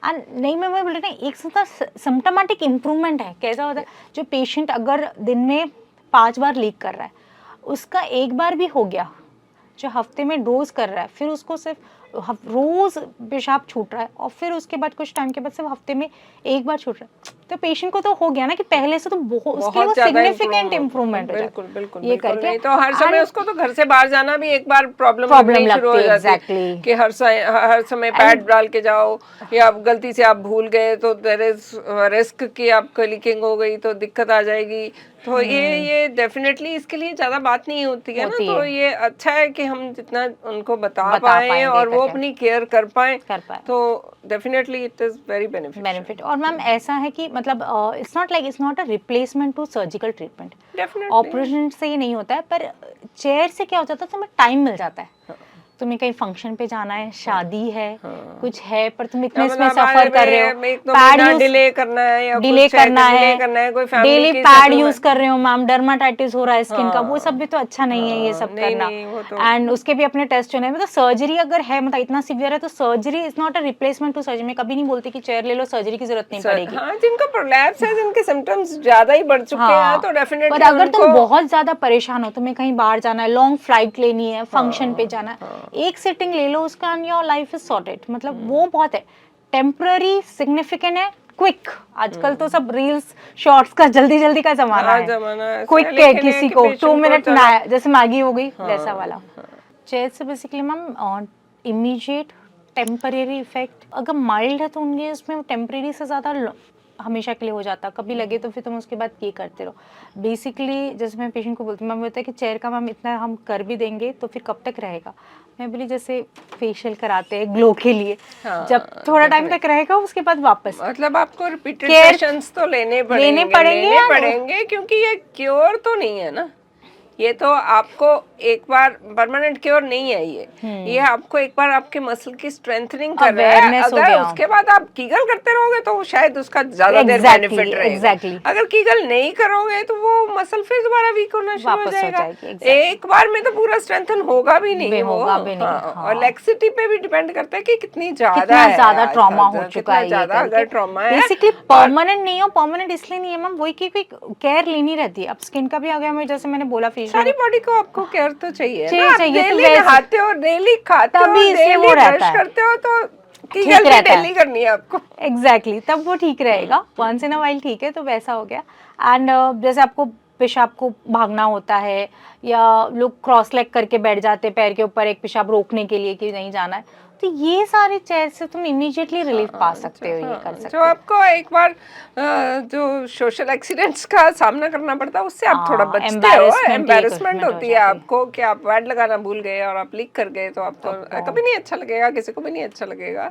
And नहीं, मैं बोल रही हूँ एक सिम्टोमेटिक इम्प्रूवमेंट है। कैसा होता है, जो पेशेंट अगर दिन में 5 बार लीक कर रहा है, उसका एक बार भी हो गया, जो हफ्ते में डोज कर रहा है, फिर उसको सिर्फ रोज पेशाब छूट रहा है, और फिर उसके बाद कुछ टाइम के बाद सिर्फ हफ्ते में एक बार छूट रहा है, तो पेशेंट को तो हो गया ना कि पहले से तो बहुत उसके लिए वो सिग्निफिकेंट इम्प्रूवमेंट हो जाता है। बिल्कुल ये करके नहीं तो हर समय उसको तो घर से बाहर जाना भी एक बार प्रॉब्लम लगनी शुरू हो जाती है कि हर समय पैड डाल के जाओ, या गलती से आप भूल गए तो देयर इज रिस्क कि आपको लीकिंग हो गई तो दिक्कत आ जाएगी। तो ये डेफिनेटली इसके लिए ज्यादा बात नहीं होती है ना, तो ये अच्छा है कि हम जितना उनको बता पाए और वो अपनी केयर कर पाए, तो definitely it is very benefit. और मैम ऐसा है कि मतलब it's not a replacement to surgical treatment. Operation से ये नहीं होता है, पर चेयर से क्या हो जाता है, तुम्हें टाइम मिल जाता है, तुम्हें कहीं फंक्शन पे जाना है, शादी है, कुछ है, पर तुम या इतने इसमें मतलब सफर कर रहे हो, एक दो पैड महीना यूज डिले करना है या डिले कुछ है, करना delay है, करना है, कोई फैमिली डेली की पैड यूज सेटलमेंट। कर रहे हो मैम, डर्माटाइटिस हो रहा है स्किन का, वो सब भी तो अच्छा नहीं है ये सब नहीं करना। नहीं वो तो एंड उसके भी अपने टेस्ट होने हैं। मतलब सर्जरी अगर है, मतलब इतना सीवियर है, तो surgery is not a replacement to surgery. मैं कभी नहीं बोलती कि चेयर ले लो, सर्जरी की जरूरत नहीं पड़ेगी। हाँ, जिनको प्रोलैप्स है, जिनके सिम्टम्स ज्यादा ही बढ़ चुके हैं, तो पर डेफिनेटली अगर उनको तुम बहुत ज्यादा परेशान हो, तुम्हें कहीं बाहर जाना है, लॉन्ग फ्लाइट लेनी है, फंक्शन पे जाना है, एक सिटिंग ले लो उसका and your life is sorted. मतलब वो बहुत है, टेम्पररी सिग्निफिकेंट है, क्विक। आजकल तो सब रील्स शॉर्ट्स का जल्दी जल्दी का जमाना है, जमाना ऐसा क्विक है, लेकिन किसी कि को patient 2 को मिनट चलो जैसे मैगी हो गई वैसा वाला। चेयर से basically ma'am immediate temporary effect, अगर माइल्ड है तो उनके उसमें टेम्परेरी से ज़्यादा हमेशा के लिए हो जाता, कभी लगे तो फिर तुम उसके बाद ये करते रहो। बेसिकली जैसे मैं पेशेंट को बोलती हूँ, मैम बोलता है कि चेयर का मैम इतना हम कर भी देंगे तो फिर कब तक रहेगा। मैं बोली जैसे फेशियल कराते हैं ग्लो के लिए, जब थोड़ा टाइम तक रहेगा उसके बाद वापस। मतलब आपको रिपीटेड Care सेशंस तो लेने लेने पड़ेंगे क्योंकि ये क्योर तो नहीं है ना, ये तो आपको एक बार परमानेंट क्योर नहीं है ये आपको एक बार आपके मसल की स्ट्रेंथनिंग कर रहा है। Awareness हो अगर गया। उसके बाद आप कीगल करते रहोगे तो शायद उसका ज्यादा देर बेनिफिट रहेगा। अगर कीगल नहीं करोगे तो वो मसल फिर दोबारा वीक होना शुरू हो जाएगा। एक बार में तो पूरा स्ट्रेंथन होगा भी नहीं वो। और लेक्सिटी पे भी डिपेंड करता है कि कितनी ज्यादा ट्रॉमा हो चुका है, ज्यादा अगर ट्रॉमा है। बेसिकली परमानेंट नहीं हो, परमानेंट इसलिए नहीं है मैम, वही की केयर लेनी रहती है। अब स्किन का भी आ गया, मैं जैसे मैंने बोला सारी बॉडी को आपको केयर तो चाहिए ना। आप चाहिए तो डेली नहाते हो, डेली खाते हो, डेली ब्रश करते हो, तो कीगल भी डेली करनी है आपको। एग्जैक्टली, तब वो ठीक रहेगा। वंस इन अ वाइल ठीक है, तो वैसा हो गया। एंड जैसे आपको पेशाब को भागना होता है, या लोग क्रॉस लेग करके बैठ जाते हैं पैर के ऊपर एक पेशाब रोकने के लिए कि नहीं जाना है, तो ये सारे चेयर से तुम इमीडिएटली रिलीफ पा सकते हो, ये कर सकते जो आपको एक बार जो सोशल एक्सीडेंट्स का सामना करना पड़ता है उससे आप थोड़ा बचते हो। एम्बैरेसमेंट होती है आपको कि आप पैड लगाना भूल गए और आप लीक कर गए, तो आपको कभी नहीं अच्छा लगेगा, किसी को भी नहीं अच्छा लगेगा।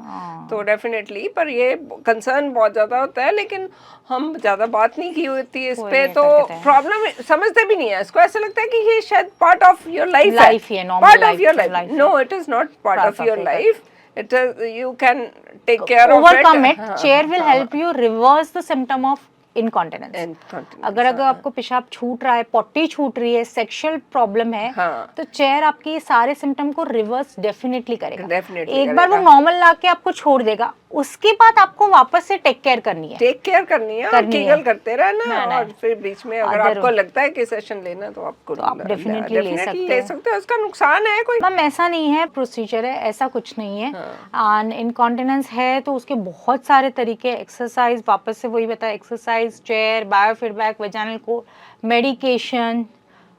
तो डेफिनेटली, पर ये कंसर्न बहुत ज्यादा होता है, लेकिन हम ज्यादा बात नहीं की होती है इस पे, तो प्रॉब्लम समझते भी नहीं है इसको। ऐसा लगता है कि ये शायद पार्ट ऑफ योर लाइफ है, part of your life. No, it is not part of your life. It is, you can take care of it. Overcome it. Chair will help you reverse the symptom of incontinence. अगर आपको पेशाब छूट रहा है, potty छूट रही है, sexual problem है, तो चेयर आपके सारे सिम्टम को रिवर्स डेफिनेटली करेगा। एक बार वो नॉर्मल लाके आपको छोड़ देगा, उसके बाद आपको वापस से टेक केयर करनी है और कीगल करते रहना। और फिर बीच में अगर आपको लगता है कि सेशन लेना, तो आप डेफिनेटली ले सकते हो। उसका नुकसान है कोई? मैम ऐसा नहीं है, प्रोसीजर है, ऐसा कुछ नहीं है। एंड इनकॉन्टिनेंस है तो उसके बहुत सारे तरीके, एक्सरसाइज, वापस से वही बताया, exercise, chair, biofeedback, vaginal code, medication,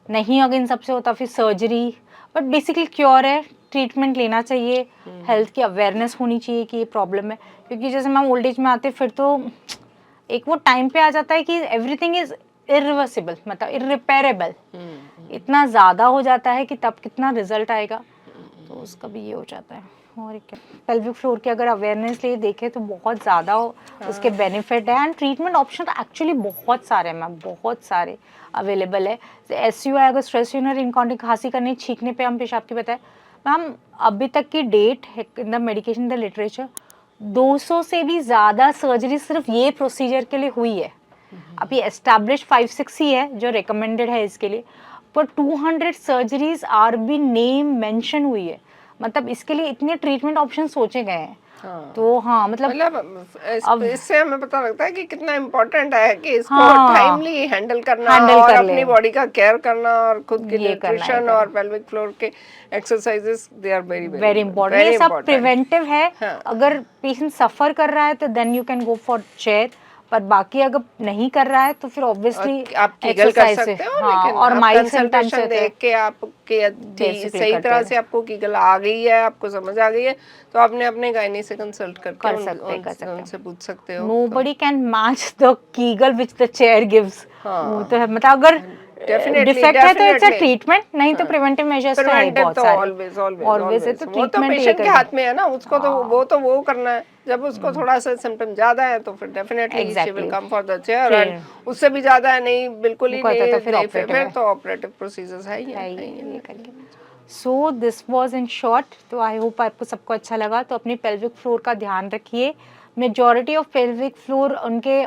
नहीं अगर इन सबसे होता फिर सर्जरी। बट बेसिकली क्योर है, ट्रीटमेंट लेना चाहिए, हेल्थ की अवेयरनेस होनी चाहिए कि ये प्रॉब्लम है। क्योंकि जैसे मैम ओल्ड एज में आते फिर तो एक वो टाइम पे आ जाता है कि एवरीथिंग इज इरिवर्सिबल, मतलब इरिपेरेबल। इतना ज़्यादा हो जाता है कि तब कितना रिजल्ट आएगा, तो उसका भी ये हो जाता है। और क्या, पेल्विक फ्लोर की अगर अवेयरनेस लिए देखें तो बहुत ज़्यादा उसके बेनिफिट है। एंड ट्रीटमेंट ऑप्शन एक्चुअली बहुत सारे हैं मैम, बहुत सारे अवेलेबल है। SUI, अगर स्ट्रेस यूरिनरी इनकॉन्टिनेंस, खांसी करने, छींकने पे हम पेशाब की बताएं मैम, अभी तक की date in the medication, the literature, 200 से भी ज़्यादा सर्जरी सिर्फ ये प्रोसीजर के लिए हुई है। अभी एस्टैब्लिश 5-6 ही है जो रिकमेंडेड है इसके लिए, पर 200 surgeries are be name mention हुई है। मतलब इसके लिए इतने ट्रीटमेंट ऑप्शन सोचे गए हैं। तो हाँ, मतलब इससे हमें पता लगता है कि कितना इम्पोर्टेंट है कि इसको टाइमली हैंडल करना और अपनी बॉडी का केयर करना और खुद की न्यूट्रिशन और पेल्विक फ्लोर के exercises, they are very important. ये सब प्रिवेंटिव है। अगर पेशेंट सफर कर रहा है तो then you can go for chair, पर बाकी अगर नहीं कर रहा है तो फिर ऑब्वियसली आप कीगल कर सकते हो। लेकिन और माइल्ड सिम्पटम्स देख के आपके सही तरह से आपको कीगल आ गई है, आपको समझ आ गई है, तो आपने अपने गायनी से कंसल्ट करके उनसे पूछ सकते हो। Nobody can match the Kegel which the chair gives. वो तो है, मतलब अगर डिफेक्ट है तो इट्स अ ट्रीटमेंट, नहीं तो प्रिवेंटिव मेजर्स तो है बहुत सारे। ऑलवेज है, तो ट्रीटमेंट पेशेंट के हाथ में है ना, उसको तो वो करना है। जब उसको थोड़ा सा सिम्टम ज्यादा है तो फिर definitely she will come for the chair, and उससे भी ज्यादा है नहीं, बिल्कुल ही नहीं, फिर तो ऑपरेटिव प्रोसीजर्स है ये करके। So this was in short, तो आई होप आपको सबको अच्छा लगा। तो अपनी पेल्विक फ्लोर का ध्यान रखिए। मेजॉरिटी ऑफ पेल्विक फ्लोर उनके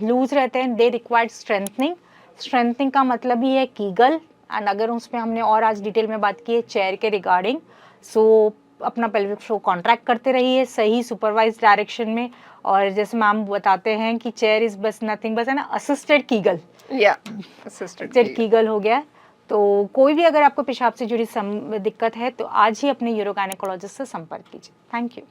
लूज रहते हैं, दे रिक्वायर्ड स्ट्रेंथनिंग। स्ट्रेंथनिंग का मतलब ही है कीगल, एंड अगर उसमें हमने और आज डिटेल में बात की है चेयर के रिगार्डिंग। सो अपना पेल्विक फ्लोर कॉन्ट्रैक्ट करते रहिए सही सुपरवाइज डायरेक्शन में। और जैसे मैम बताते हैं कि चेयर इज बस नथिंग, बस है ना असिस्टेड कीगल, या असिस्टेड चेयर कीगल हो गया। तो कोई भी अगर आपको पेशाब से जुड़ी दिक्कत है तो आज ही अपने यूरो गायनेकोलॉजिस्ट से संपर्क कीजिए। Thank you.